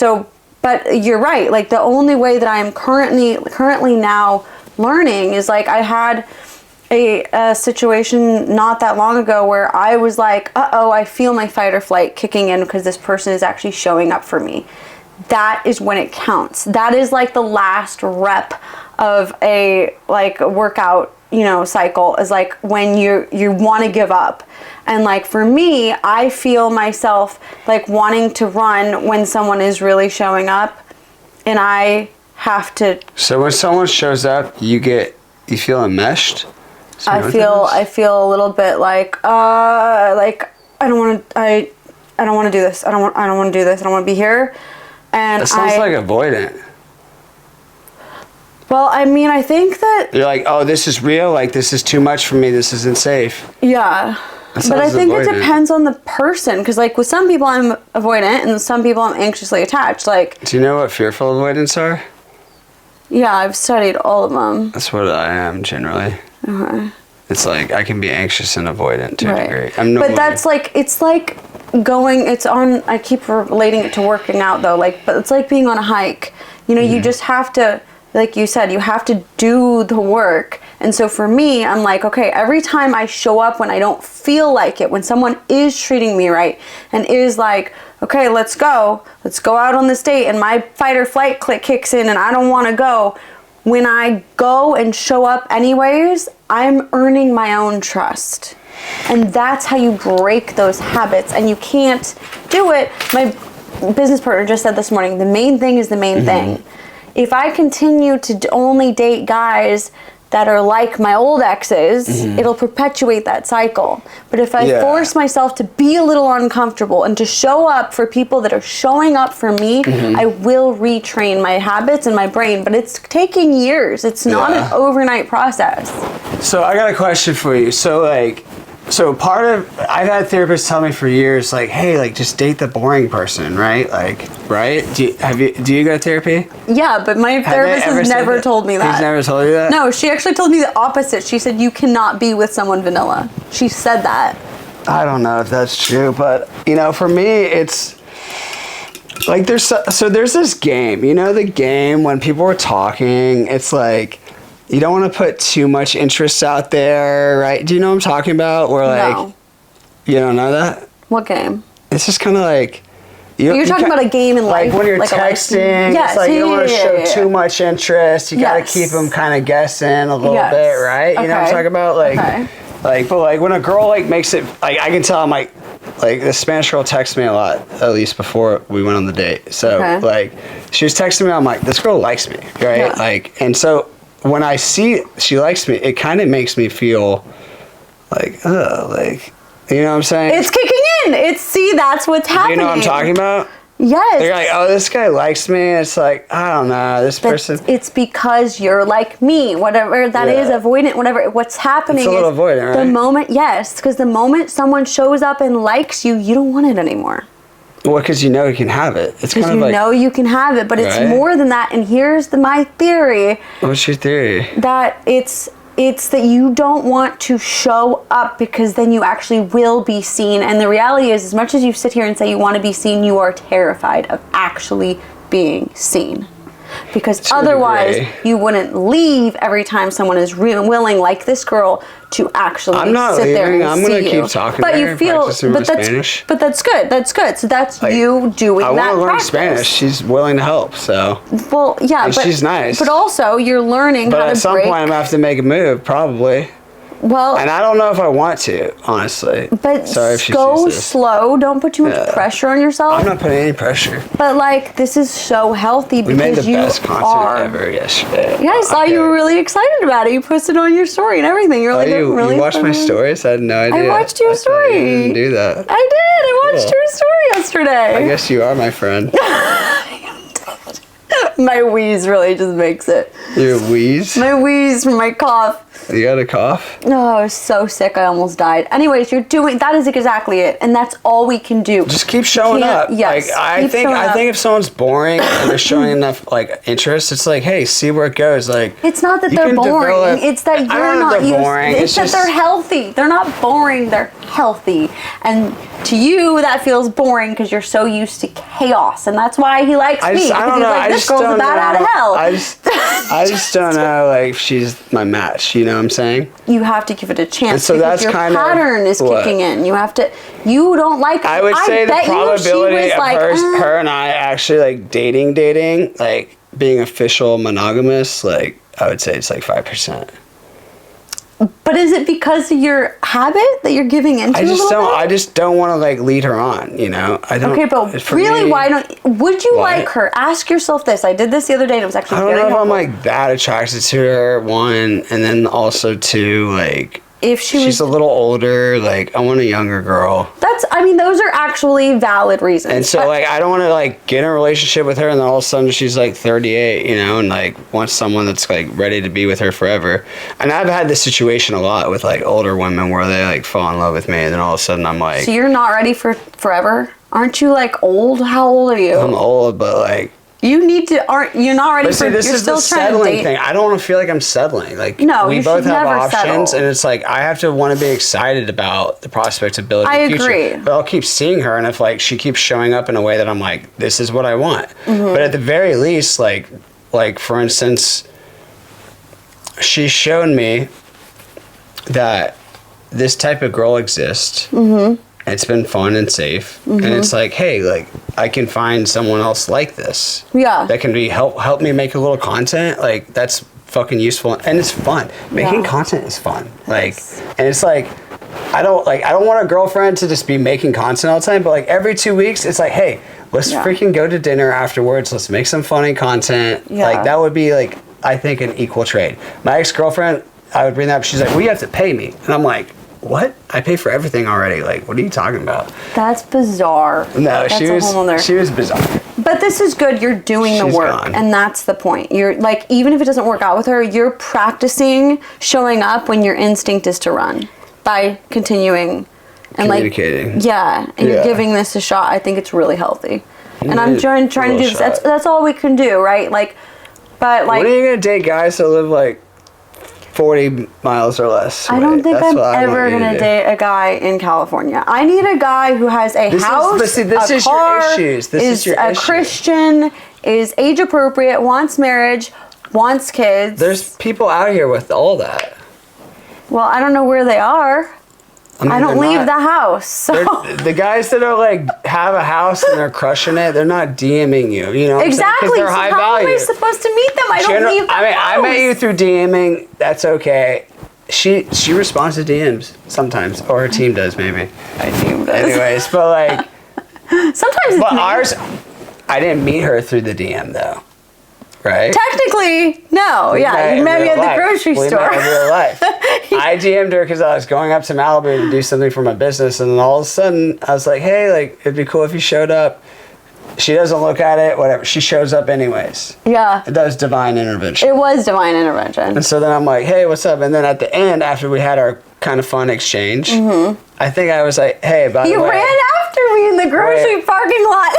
but you're right. Like, the only way that I am currently now learning is, like, I had a situation not that long ago where I was like, I feel my fight or flight kicking in because this person is actually showing up for me. that is when it counts. That is like the last rep of a like workout, you know, cycle, is like when you want to give up. And like for me, I feel myself like wanting to run when someone is really showing up, and I have to. So when someone shows up, you feel enmeshed? I feel a little bit like I don't want to do this. I don't want to do this. I don't want to be here. And that sounds like avoidant. Well, I mean, I think that you're like, oh, this is real. Like, this is too much for me. This isn't safe. Yeah. But I think it depends on the person, because like with some people I'm avoidant and some people I'm anxiously attached. Like, do you know what fearful avoidants are? Yeah, I've studied all of them. That's what I am generally. Okay. It's like I can be anxious and avoidant to a degree. But that's like, it's like I keep relating it to working out though, like, but it's like being on a hike. You know, you just have to, like you said, you have to do the work. And so for me, I'm like, okay, every time I show up when I don't feel like it, when someone is treating me right and is like, okay, let's go out on this date, and my fight or flight kicks in and I don't want to go. When I go and show up anyways, I'm earning my own trust. And that's how you break those habits. And you can't do it. My business partner just said this morning, the main thing is the main thing. If I continue to only date guys that are like my old exes, it'll perpetuate that cycle. But if I force myself to be a little uncomfortable and to show up for people that are showing up for me, I will retrain my habits and my brain. But it's taking years. It's not an overnight process. So I got a question for you. So like, I've had therapists tell me for years, like, hey, like, just date the boring person, right? Like, right? Do you go to therapy? Yeah, but my therapist has never told me that. She's never told you that? No, she actually told me the opposite. She said, you cannot be with someone vanilla. She said that. I don't know if that's true, but, you know, for me, it's, like, there's this game, you know, the game when people were talking, it's like, you don't want to put too much interest out there, right? Do you know what I'm talking about? Where like, no. You don't know that? What game? It's just kind of like... You're talking about a game in life. Like when you're texting, it's like you don't want to show too much interest. You got to keep them kind of guessing a little bit, right? You know what I'm talking about? Like, but like when a girl like makes it, like I can tell I'm like the Spanish girl texts me a lot, at least before we went on the date. So like she was texting me, I'm like, this girl likes me, right? Yeah. Like, and so when I see she likes me, it kind of makes me feel like, like, you know what I'm saying? It's kicking in. That's what's happening. You know what I'm talking about? Yes. They're like, oh, this guy likes me. It's like, I don't know, this person. It's because you're like me, whatever that is, avoidant, whatever. What's happening it's a little avoidant, right? The moment, because the moment someone shows up and likes you, you don't want it anymore. Well, because you know you can have it. It's kind of like... you know you can have it, but it's more than that. And here's my theory. What's your theory? That it's that you don't want to show up because then you actually will be seen. And the reality is, as much as you sit here and say you want to be seen, you are terrified of actually being seen. Because otherwise, you wouldn't leave every time someone is willing, like this girl, to actually sit there and I'm going to keep talking. But you feel, but that's good. That's good. So that's like, you doing that. I want to learn Spanish. She's willing to help. So. Well, yeah, but she's nice. But also, you're learning how to break. But at some point, I'm gonna have to make a move, probably. Well, and I don't know if I want to, honestly. But go slow. Don't put too much pressure on yourself. I'm not putting any pressure. But like, this is so healthy because we made the best content ever yesterday. Yeah, I saw you were really excited about it. You posted on your story and everything. You're like, you watched my stories? I had no idea. I watched your story. You didn't do that. I did. I watched your story yesterday. I guess you are my friend. My wheeze really just makes it. Your wheeze? My wheeze from my cough. You got a cough? No, I was so sick I almost died. Anyways, that is exactly it. And that's all we can do. Just keep showing up. Yes. Like, I think if someone's boring and they're showing enough like interest, it's like, hey, see where it goes. Like, it's not that they're boring. It's that you're not boring. It's that they're healthy. They're not boring, they're healthy. And to you that feels boring because you're so used to chaos. And that's why he likes me. I don't know. Like, this girl's a bat out of hell. I just don't know, like, if she's my match. You know what I'm saying? You have to give it a chance. And so because that's your kind of pattern is what? kicking in. You have to. You don't like. I would say the bet you probability she was of like, her and I actually like dating, like being official monogamous, like I would say it's like 5%. But is it because of your habit that you're giving into? I just don't want to like lead her on. You know, I don't. Okay, but for really, me, why don't? Would you What? like her? Ask yourself this. I did this the other day, and it was actually I don't very know if I'm helpful. like that attracted to her. One, and then also two, like If she she's was, a little older. Like I want a younger girl. I mean, those are actually valid reasons. And so, but- like, I don't want to, like, get in a relationship with her and then all of a sudden she's, like, 38, you know, and, like, wants someone that's, like, ready to be with her forever. And I've had this situation a lot with, like, older women where they, like, fall in love with me and then all of a sudden I'm, like... So you're not ready for forever? Aren't you, like, old? How old are you? I'm old, but, like... You need to, you're not ready But see, for, this you're is the still trying to settling date. thing. I don't want to feel like I'm settling. Like, No, we you both should have never options, settle. and it's like I have to want to be excited about the prospect of building I a future. agree. But I'll keep seeing her, and if like she keeps showing up in a way that I'm like, this is what I want. Mm-hmm. But at the very least, like for instance, she showed me that this type of girl exists. Mm-hmm. It's been fun and safe, and it's like, hey, like I can find someone else like this. Yeah. That can be help me make a little content. Like that's fucking useful, and it's fun. Making content is fun. Like, and it's like, I don't want a girlfriend to just be making content all the time, but like every 2 weeks, it's like, hey, let's freaking go to dinner afterwards. Let's make some funny content. Yeah. Like that would be like, I think an equal trade. My ex-girlfriend, I would bring that up. She's like, well, you have to pay me, and I'm like, what? I pay for everything already. Like, what are you talking about? That's bizarre. No, That's she was bizarre. But this is good. You're doing the She's work, gone. and that's the point. You're like, even if it doesn't work out with her, you're practicing showing up when your instinct is to run by continuing and Communicating. like, and you're giving this a shot. I think it's really healthy, and I'm need trying a to do little this. shot. That's all we can do, right? Like, but like, When are you gonna date guys that live like 40 miles or less? I don't think That's I'm what I want ever you to gonna do. date a guy in California. I need a guy who has a house, but see, this a is your car, issues. This is your a issue. Christian, is age appropriate, wants marriage, wants kids. There's people out here with all that. Well, I don't know where they are. mean, I don't they're leave not- the house. So The guys that are like have a house and they're crushing it, they're not DMing you. You know what I'm saying? 'Cause exactly. they're So high how am value. I supposed to meet them? I don't leave the house. I met you through DMing. That's okay. She responds to DMs sometimes, or her team does maybe. My team does. Anyways, but like, Sometimes it's but me. ours, I didn't meet her through the DM though, right? Technically, no. Yeah, you in met me real at the life. grocery We store. met in real life. I DM'd her because I was going up to Malibu to do something for my business, and then all of a sudden I was like, "Hey, like it'd be cool if you showed up." She doesn't look at it, whatever. She shows up anyways. Yeah. It does divine intervention. It was divine intervention. And so then I'm like, "Hey, what's up?" And then at the end, after we had our kind of fun exchange, I think I was like, "Hey, by You the way," ran after me in the grocery Right. parking lot.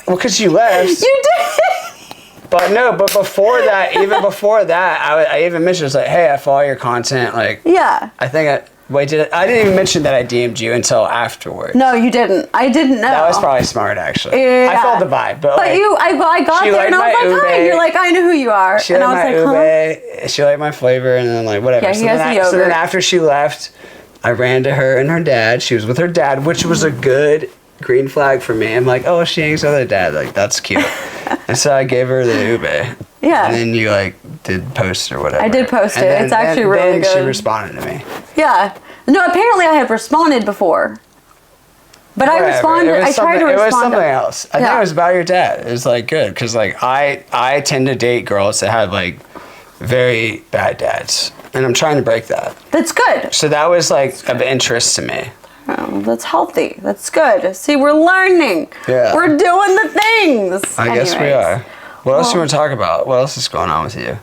well, because you left. You did. But no, but before that, even before that, I even mentioned, it's like, "Hey, I follow your content." Like, Yeah. I think I didn't even mention that I DM'd you until afterwards. No, you didn't. I didn't know. That was probably smart, actually. Yeah. I felt the vibe, but like, I got she there and I liked was my like, hi. ube. You're like, I know who you are. she And liked I was my like, huh? ube, she liked my flavor, and then like whatever. Yeah, he has the so then yogurt. after she left, I ran to her and her dad. She was with her dad, which was a good green flag for me. I'm like, oh, she hangs with her dad. Like that's cute. And so I gave her the ube. Yeah. And then you like did post or whatever. I did post And it. then- It's actually really then she good. responded to me. Yeah. No, apparently I had responded before. But I Whatever. responded. It was I tried to something- respond. It was something else. I think Yeah. it was about your dad. It was like good because like I tend to date girls that have like very bad dads, and I'm trying to break that. That's good. So that was like of interest to me. Oh, that's healthy. That's good. See, we're learning. Yeah. We're doing the things. I guess we Anyways. are. What else do you want to talk about? What else is going on with you?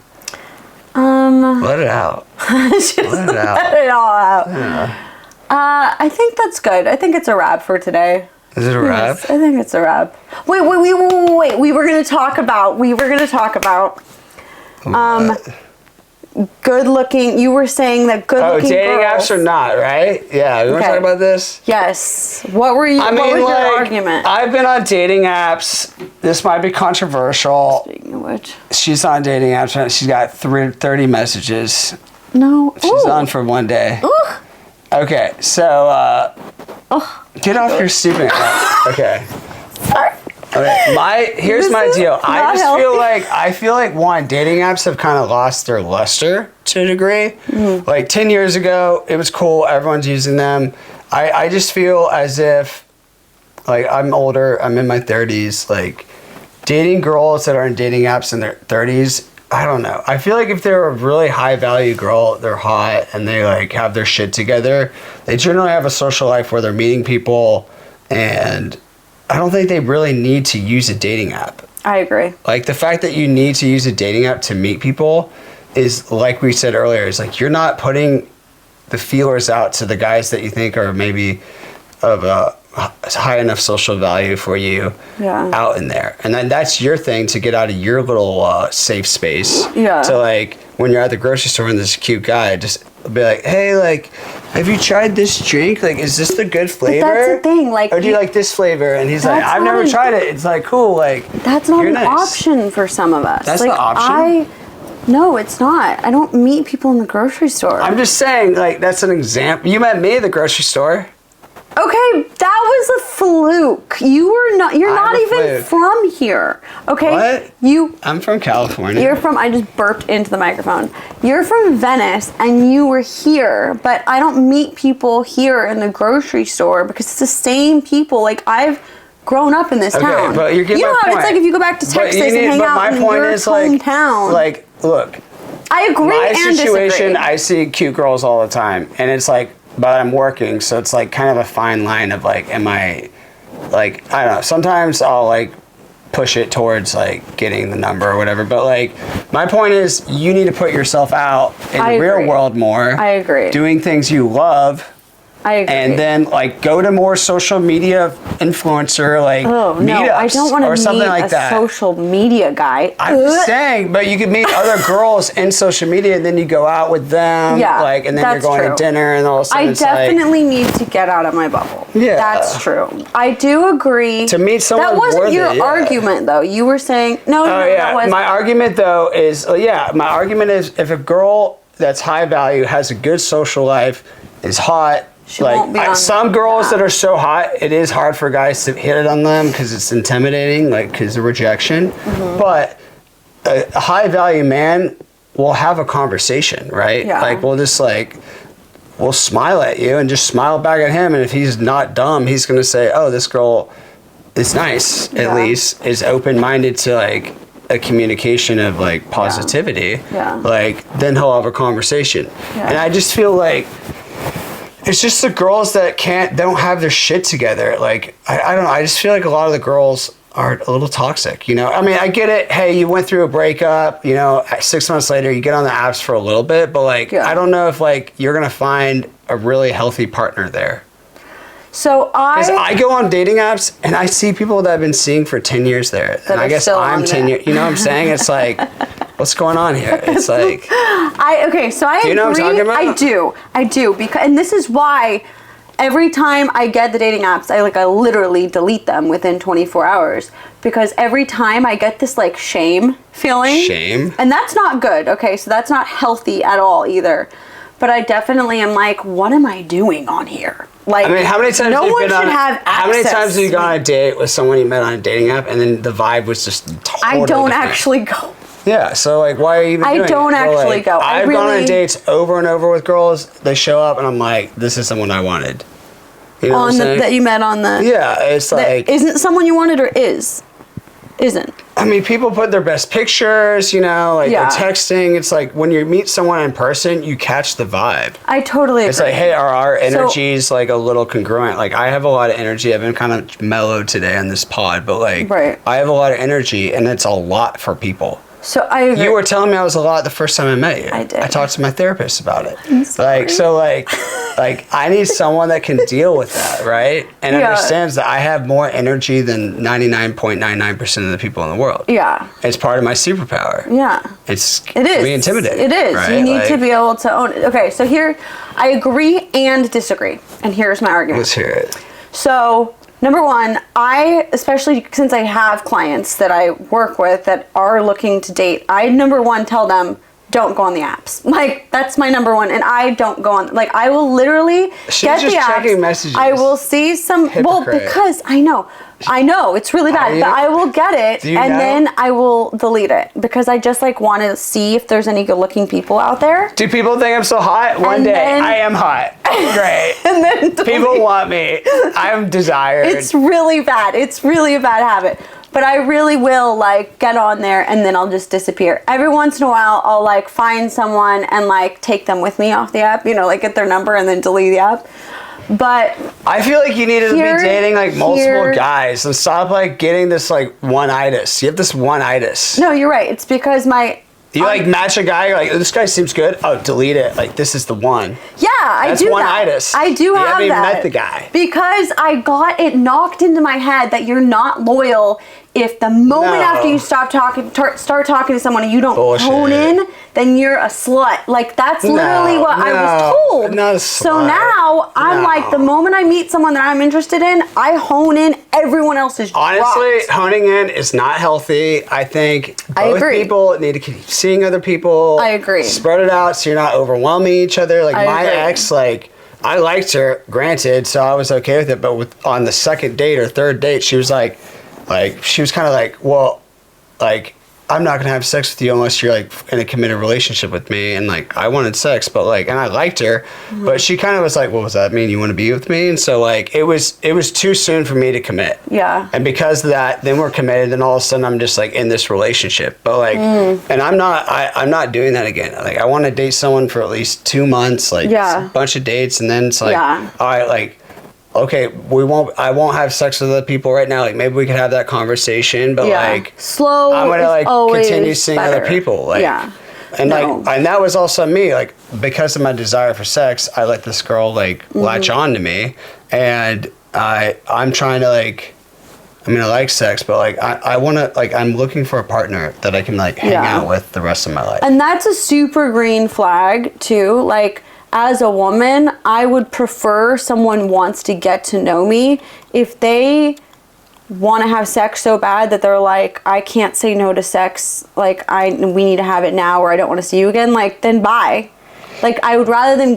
Let it out. Just Let it out. let it all out. Yeah. I think that's good. I think it's a wrap for today. Is it a wrap? Yes, I think it's a wrap. Wait. We were gonna talk about. good looking. You were saying that good looking. Oh, dating girls, apps or not, right? Yeah, we want to talk about this. Yes. What were you? What was your argument? I've been on dating apps. This might be controversial. Speaking of which, she's on dating apps. And she's got 30 messages. No. She's on for one day. Ooh. Okay, so get off your stupid. Okay. Sorry. Okay. Here's my deal. I just healthy. feel like one, dating apps have kind of lost their luster to a degree. Mm-hmm. Like 10 years ago, it was cool. Everyone's using them. I just feel as if, like, I'm older. I'm in my 30s. Like, dating girls that are in dating apps in their 30s. I don't know. I feel like if they're a really high value girl, they're hot and they like have their shit together, they generally have a social life where they're meeting people, and I don't think they really need to use a dating app. I agree. Like the fact that you need to use a dating app to meet people is, like we said earlier, is like you're not putting the feelers out to the guys that you think are maybe of a high enough social value for you out in there. And then that's your thing to get out of your little safe space. Yeah. To like when you're at the grocery store and this cute guy, just be like, hey, like, have you tried this drink? Like, is this the good flavor? But that's the thing, like, or do you like this flavor? And he's like, I've never tried it. It's like, cool, like, that's not an option for some of us. That's like, the option? No, it's not. I don't meet people in the grocery store. I'm just saying, like, that's an example. You met me at the grocery store. Okay, that was a fluke. You're not even from here. Okay? What? I'm from California. I just burped into the microphone. You're from Venice and you were here, but I don't meet people here in the grocery store because it's the same people. Like, I've grown up in this town. But you're getting my point. It's like if you go back to Texas and hang out in your hometown. Like, look. I agree and situation, disagree. I see cute girls all the time, and it's like, but I'm working, so it's like kind of a fine line of like, am I, like, I don't know. Sometimes I'll like push it towards like getting the number or whatever. But like, my point is, you need to put yourself out in the real world more. I agree. Doing things you love. I agree. And then like go to more social media influencer like meetups I don't want to meet something like a that. social media guy. I'm just saying, but you could meet other girls in social media, and then you go out with them, like, and then you're going to dinner, and all of a sudden I definitely need to get out of my bubble. Yeah, that's true. I do agree. To meet someone that wasn't worthy, your argument, though. You were saying that wasn't. My argument though is my argument is if a girl that's high value has a good social life, is hot. Some girls that are so hot, it is hard for guys to hit it on them because it's intimidating, like because of rejection. Mm-hmm. But a high value man will have a conversation, right? Yeah. Like we'll smile at you and just smile back at him, and if he's not dumb, he's gonna say, "Oh, this girl is nice." At least is open minded to like a communication of like positivity. Yeah. Like then he'll have a conversation, and I just feel like. It's just the girls that don't have their shit together. Like, I don't know. I just feel like a lot of the girls are a little toxic, you know? I mean, I get it. Hey, you went through a breakup, you know, 6 months later, you get on the apps for a little bit, but like, I don't know if like you're going to find a really healthy partner there. So I go on dating apps and I see people that I've been seeing for 10 years there. And I guess I'm 10 years, you know what I'm saying? It's like, what's going on here? It's like... I agree. Do you know what I'm talking about? I do. Because, and this is why every time I get the dating apps, I literally delete them within 24 hours. Because every time I get this like shame feeling. Shame? And that's not good. Okay, so that's not healthy at all either. But I definitely am like, what am I doing on here? Like, I mean, how many times how many times have you gone on a date with someone you met on a dating app and then the vibe was just totally I don't different? actually go. Yeah, so like, why are you even doing it? I don't actually go. I've gone on dates over and over with girls. They show up and I'm like, this is someone I wanted. You know what I'm saying? That you met on the... Yeah, it's like... Isn't someone you wanted or is? Isn't. I mean, people put their best pictures, you know, like they're texting. It's like when you meet someone in person, you catch the vibe. I totally agree. It's like, hey, are our energies like a little congruent? Like I have a lot of energy. I've been kind of mellowed today on this pod, but like I have a lot of energy and it's a lot for people. So I agree. You were telling me I was a lot the first time I met you. I did. I talked to my therapist about it. I'm sorry. Like I need someone that can deal with that, right? And understands that I have more energy than 99.99% of the people in the world. Yeah. It's part of my superpower. Yeah. It is. Be intimidating. It is. Right? You need to be able to own it. Okay, so here, I agree and disagree. And here's my argument. Let's hear it. So, number one, especially since I have clients that I work with that are looking to date, I, number one, tell them, don't go on the apps. Like, that's my number one. And I don't go on, like, I will literally get the apps. Checking messages. I will see some, well, because I know, it's really bad, but I will get it and then I will delete it because I just like want to see if there's any good looking people out there. Do people think I'm so hot? One day I am hot. Great. And then people want me. I'm desired. It's really bad. It's really a bad habit. But I really will like get on there and then I'll just disappear. Every once in a while I'll like find someone and like take them with me off the app, you know, like get their number and then delete the app. But I feel like you need to be dating like multiple guys and stop like getting this like one-itis. You have this one-itis. No, you're right. It's because you like match a guy, you're like, this guy seems good. Oh, delete it. Like, this is the one. Yeah, I do that. That's one-itis. I do have that. You haven't even met the guy. Because I got it knocked into my head that you're not loyal if the moment after you start talking to someone and you don't hone in, then you're a slut. Like, that's literally what I was told. Not a slut. So now I'm like, the moment I meet someone that I'm interested in, I hone in. Everyone else is honestly dropped. Honing in is not healthy. I think both people need to keep seeing other people. I agree. Spread it out so you're not overwhelming each other. Like my ex, like I liked her, granted, so I was okay with it. But on the second date or third date, she was like she was kind of like, well, like I'm not gonna have sex with you unless you're like in a committed relationship with me. And like I wanted sex, but like, and I liked her, but she kind of was like, well, does that mean you want to be with me? And so like it was too soon for me to commit. Yeah. And because of that, then we're committed, and all of a sudden I'm just like in this relationship. But like, and I'm not doing that again. Like I want to date someone for at least 2 months, like a bunch of dates, and then it's like, all right, like, okay, I won't have sex with other people right now. Like maybe we could have that conversation, but like slow. I'm gonna like continue seeing other people. Like, and and that was also me. Like because of my desire for sex, I let this girl like latch on to me, and I'm trying to like. I mean, I like sex, but like I want to like I'm looking for a partner that I can like hang out with the rest of my life. And that's a super green flag too. Like, as a woman, I would prefer someone wants to get to know me. If they want to have sex so bad that they're like, I can't say no to sex, like we need to have it now or I don't want to see you again, like then bye. Like I would rather than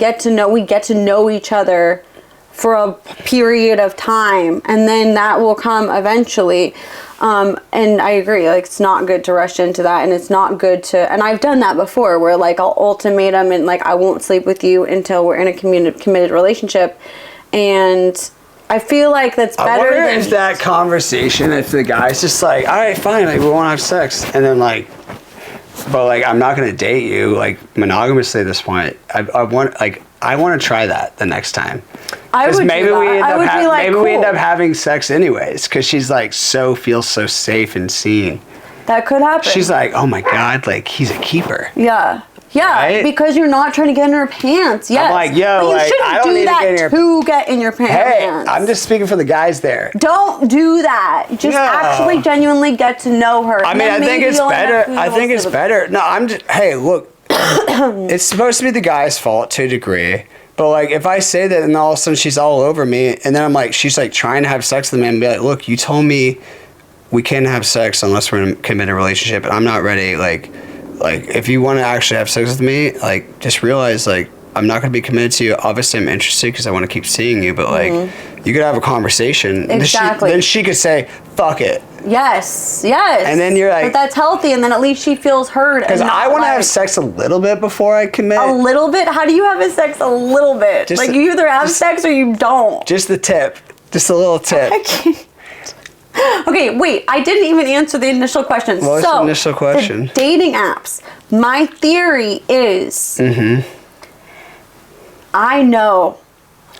we get to know each other for a period of time and then that will come eventually. And I agree, like it's not good to rush into that, and it's not good to, and I've done that before where like I'll ultimatum and like I won't sleep with you until we're in a committed relationship, and I feel like that's better. I wonder if that conversation, if the guy's just like, all right, fine, like we want to have sex, and then like, but like I'm not gonna date you like monogamously at this point. I want to try that the next time. Because maybe we end up having sex anyways. Because she's like feels so safe and seen. That could happen. She's like, oh my god, like he's a keeper. Yeah. Right? Because you're not trying to get in her pants. Yes. I'm like, yo, but you like shouldn't I don't do need that to get in your pants. Hey, I'm just speaking for the guys there. Don't do that. Just actually genuinely get to know her. I mean, I think it's better. I think it's better. No, I'm just. Hey, look. It's supposed to be the guy's fault to a degree. But like, if I say that and all of a sudden she's all over me, and then I'm like, she's like trying to have sex with me, and be like, look, you told me we can't have sex unless we're in a committed relationship, and I'm not ready. Like if you want to actually have sex with me, like just realize like I'm not going to be committed to you. Obviously, I'm interested because I want to keep seeing you, but like you could have a conversation. Exactly. Then she could say, fuck it. Yes. And then you're like... But that's healthy, and then at least she feels heard. Because I want to have sex a little bit before I commit. A little bit? How do you have sex a little bit? Just like, you either have sex or you don't. Just the tip. Just a little tip. I can't. Okay, wait. I didn't even answer the initial question. What was the initial question? The dating apps. My theory is... I know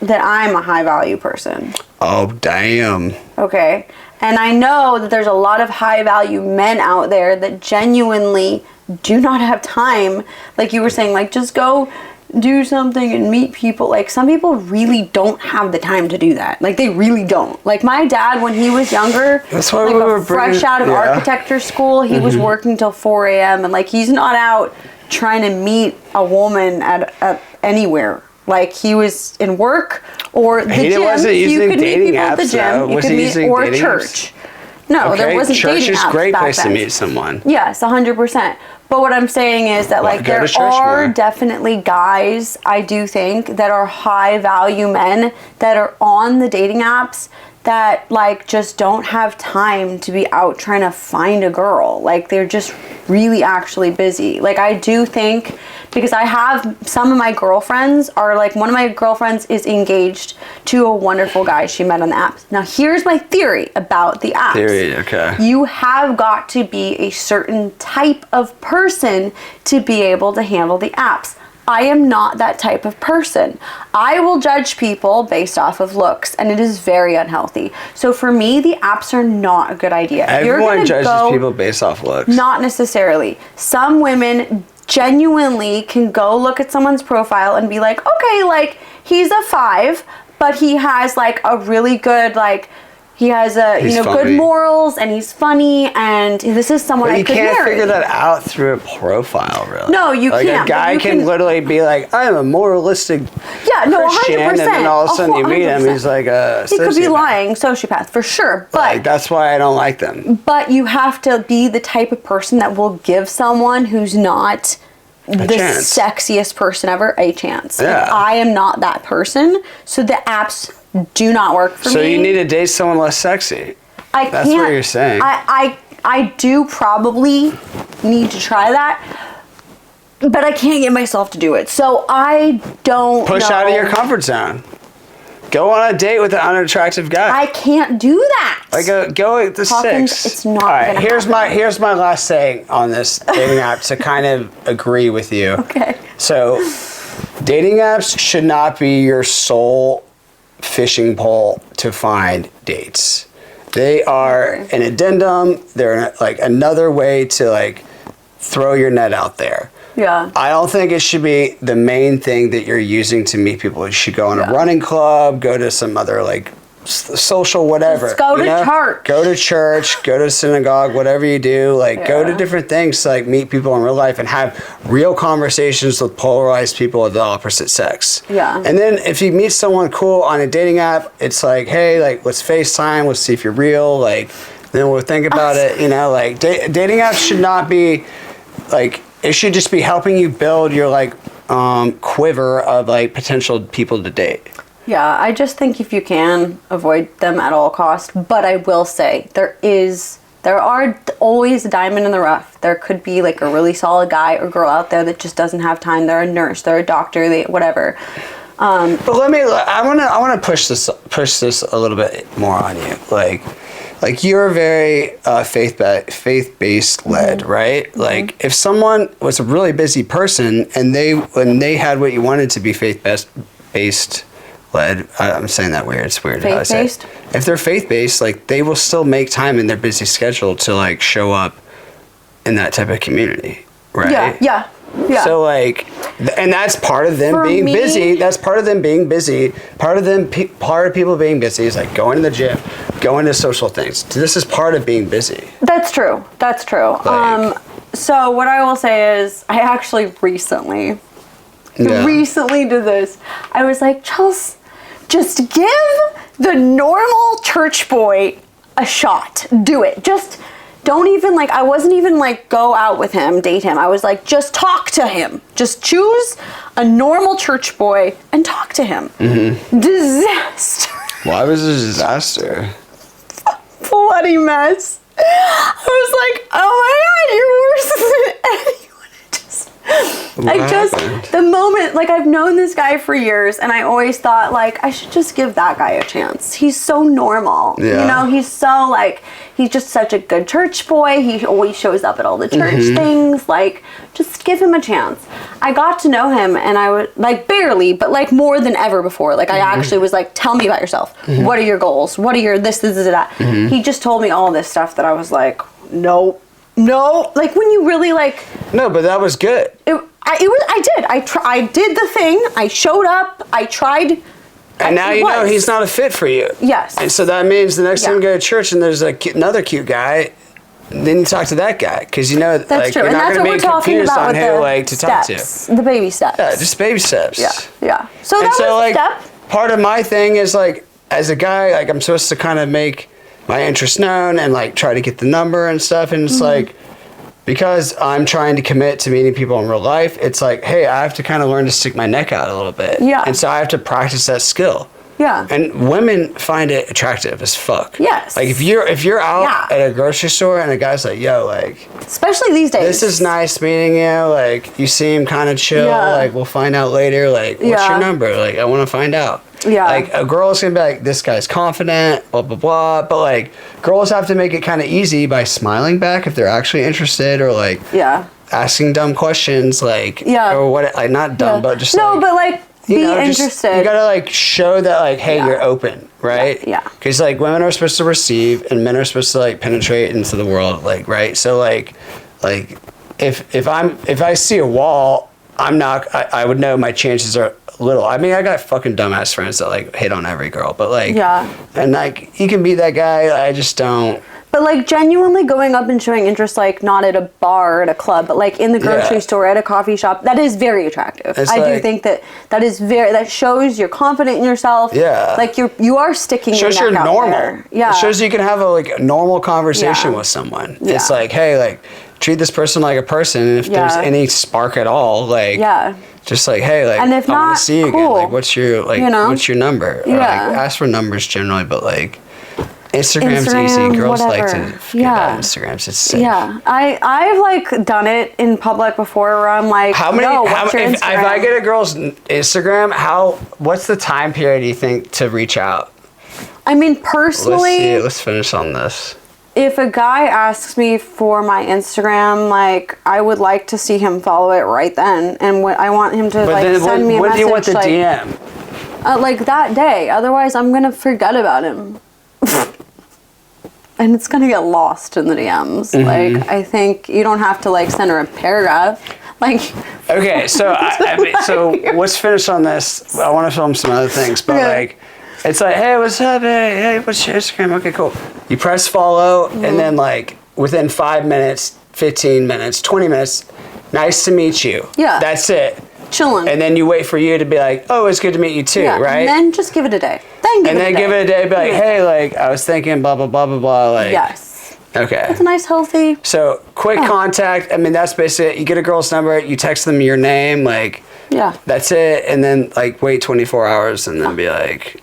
that I'm a high-value person. Oh, damn. Okay. And I know that there's a lot of high value men out there that genuinely do not have time. Like you were saying, like, just go do something and meet people. Like, some people really don't have the time to do that. Like, they really don't. Like, my dad, when he was younger, that's why like, we were fresh out of architecture school, he was working till 4 a.m. and like, he's not out trying to meet a woman at anywhere. Like, he was in work or the gym. Wasn't you using could meet dating people at the apps, gym. though. You Was could he meet using or dating church. apps? No, Okay, there wasn't church dating is apps a great back place then. to meet someone. Yes, 100%. But what I'm saying is that, like, go there to church are more. definitely guys, I do think, that are high value men that are on the dating apps that, like, just don't have time to be out trying to find a girl. Like, they're just really actually busy. Like, I do think, because I have some of my girlfriends are, like, one of my girlfriends is engaged to a wonderful guy she met on the apps. Now, here's my theory about the apps. Okay. You have got to be a certain type of person to be able to handle the apps. I am not that type of person. I will judge people based off of looks, and it is very unhealthy. So for me, the apps are not a good idea. Everyone judges people based off looks. Not necessarily. Some women genuinely can go look at someone's profile and be like, okay, like, he's a 5, but he has, like, a really good, like, he has He's good funny. morals, and he's funny, and this is someone I could marry. You can't figure that out through a profile, really. No, you like, can't. A guy can literally be like, I'm a moralistic Christian, 100%. and then all of a sudden you meet him, 100%. he's like a He could be sociopath. lying, sociopath, for sure. But Like, that's why I don't like them. But you have to be the type of person that will give someone who's not the chance. sexiest person ever a chance. Yeah. And I am not that person, so the apps do not work for me. So you need to date someone less sexy. That's what you're saying. I do probably need to try that, but I can't get myself to do it. So I don't Push know. out of your comfort zone. Go on a date with an unattractive guy. I can't do that. Like go at the Hawkins, 6. it's not All right, gonna here's happen. my last saying on this dating app to kind of agree with you. Okay. So, dating apps should not be your sole fishing pole to find dates. They are an addendum. They're like another way to like throw your net out there. Yeah. I don't think it should be the main thing that you're using to meet people. You should go in a running club, go to some other like social whatever. Just go to church. Go to church, go to synagogue, whatever you do. Like go to different things to like meet people in real life and have real conversations with polarized people of the opposite sex. Yeah. And then if you meet someone cool on a dating app, it's like, hey, like let's FaceTime, let's see if you're real. Like then we'll think about it. You know, like dating apps should not be like. It should just be helping you build your like quiver of like potential people to date. Yeah, I just think if you can avoid them at all costs. But I will say there are always a diamond in the rough. There could be like a really solid guy or girl out there that just doesn't have time. They're a nurse, they're a doctor, they whatever. But I want to push this a little bit more on you. Like you're very faith-based led, right? Mm-hmm. Like if someone was a really busy person and when they had what you wanted to be faith-based led, I'm saying that weird. It's weird how I say it. If they're faith-based, like they will still make time in their busy schedule to like show up in that type of community, right? Yeah. So like, and that's part of them being busy. That's part of them being busy. Part of people being busy is like going to the gym, going to social things. This is part of being busy. That's true. So what I will say is, I actually recently did this. I was like, Chels, just give the normal church boy a shot. Do it. Just don't even like, I wasn't even like go out with him, date him. I was like, just talk to him. Just choose a normal church boy and talk to him. Mm-hmm. Disaster. Why was it a disaster? Bloody mess. I was like, oh my God, you're worse than anyone. The moment, like, I've known this guy for years, and I always thought, like, I should just give that guy a chance. He's so normal. Yeah. You know, he's so, like, he's just such a good church boy. He always shows up at all the church things. Like, just give him a chance. I got to know him, and I would, like, barely, but, like, more than ever before. Like, I actually was like, tell me about yourself. What are your goals? What are your this, that? He just told me all this stuff that I was like, nope. No, like when you really like. No, but that was good. I did the thing. I showed up. I tried. And now you know he's not a fit for you. Yes. And so that means the next time you go to church and there's another cute guy, then you talk to that guy because you know that's like true. you're And not that's going what to we're be talking confused about on with who the like to steps, talk to. the baby steps. Yeah, just baby steps. Yeah. So and that so, was like, a step. Part of my thing is like as a guy, like I'm supposed to kind of make my interest known and like try to get the number and stuff, and it's like. Because I'm trying to commit to meeting people in real life, it's like, hey, I have to kind of learn to stick my neck out a little bit. Yeah. And so I have to practice that skill. Yeah. And women find it attractive as fuck. Yes. Like if you're out at a grocery store and a guy's like, yo, like, especially these days. this is nice meeting you. Like you seem kind of chill. Yeah. Like we'll find out later. Like what's your number? Like I want to find out. Yeah. Like a girl's gonna be like, this guy's confident, blah blah blah. But like girls have to make it kind of easy by smiling back if they're actually interested, or like asking dumb questions, like or what, like not dumb, but just but like be interested. Just, you gotta like show that like, hey, you're open, right? Yeah. Because like women are supposed to receive and men are supposed to like penetrate into the world, like right. So like if I see a wall, I would know my chances are little. I mean, I got fucking dumbass friends that like hit on every girl, but like and like you can be that guy. I just don't. But like genuinely going up and showing interest, like not at a bar or at a club, but like in the grocery store, at a coffee shop, that is very attractive. I do think that shows you're confident in yourself. Yeah. Like you are sticking your neck out normal. there. Yeah. It shows you can have a normal conversation with someone. Yeah. It's like, hey, like treat this person like a person, and if there's any spark at all, like just like, hey, like and if I not, want to see you again. Like what's your what's your number? Or like ask for numbers generally, but like Instagram's easy. Girls like to forget about Instagrams. It's safe. Yeah, I've like done it in public before where I'm like, if I get a girl's Instagram, what's the time period you think to reach out? I mean, personally, let's finish on this. If a guy asks me for my Instagram, like I would like to see him follow it right then, and I want him to send me a message. When do you want the DM? Like that day. Otherwise, I'm gonna forget about him. And it's gonna get lost in the DMs. Like I think you don't have to like send her a paragraph. Like okay, so so let's finish on this. I want to film some other things, but like it's like, hey, what's up? Hey, what's your Instagram? Okay, cool. You press follow, and then like within 5 minutes, 15 minutes, 20 minutes, nice to meet you. Yeah, that's it. Chilling. And then you wait for you to be like, oh, it's good to meet you too, right? And then just give it a day. Give it a day. Be like, hey, like I was thinking, blah blah blah blah blah. Like yes. Okay. It's a nice healthy. So quick contact. I mean, that's basically it. You get a girl's number, you text them your name, like that's it, and then like wait 24 hours, and then be like,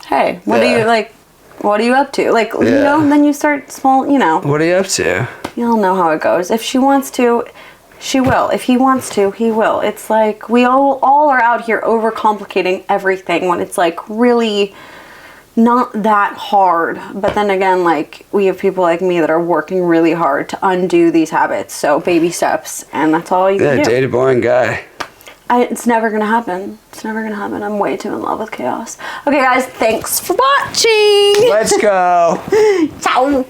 hey, what are you up to? Like you know, then you start small. You know. What are you up to? You'll know how it goes. If she wants to. She will. If he wants to, he will. It's like we all are out here overcomplicating everything when it's like really not that hard. But then again, like we have people like me that are working really hard to undo these habits. So baby steps, and that's all you can do. Yeah, date a boring guy. It's never gonna happen. It's never gonna happen. I'm way too in love with chaos. Okay, guys, thanks for watching. Let's go. Ciao.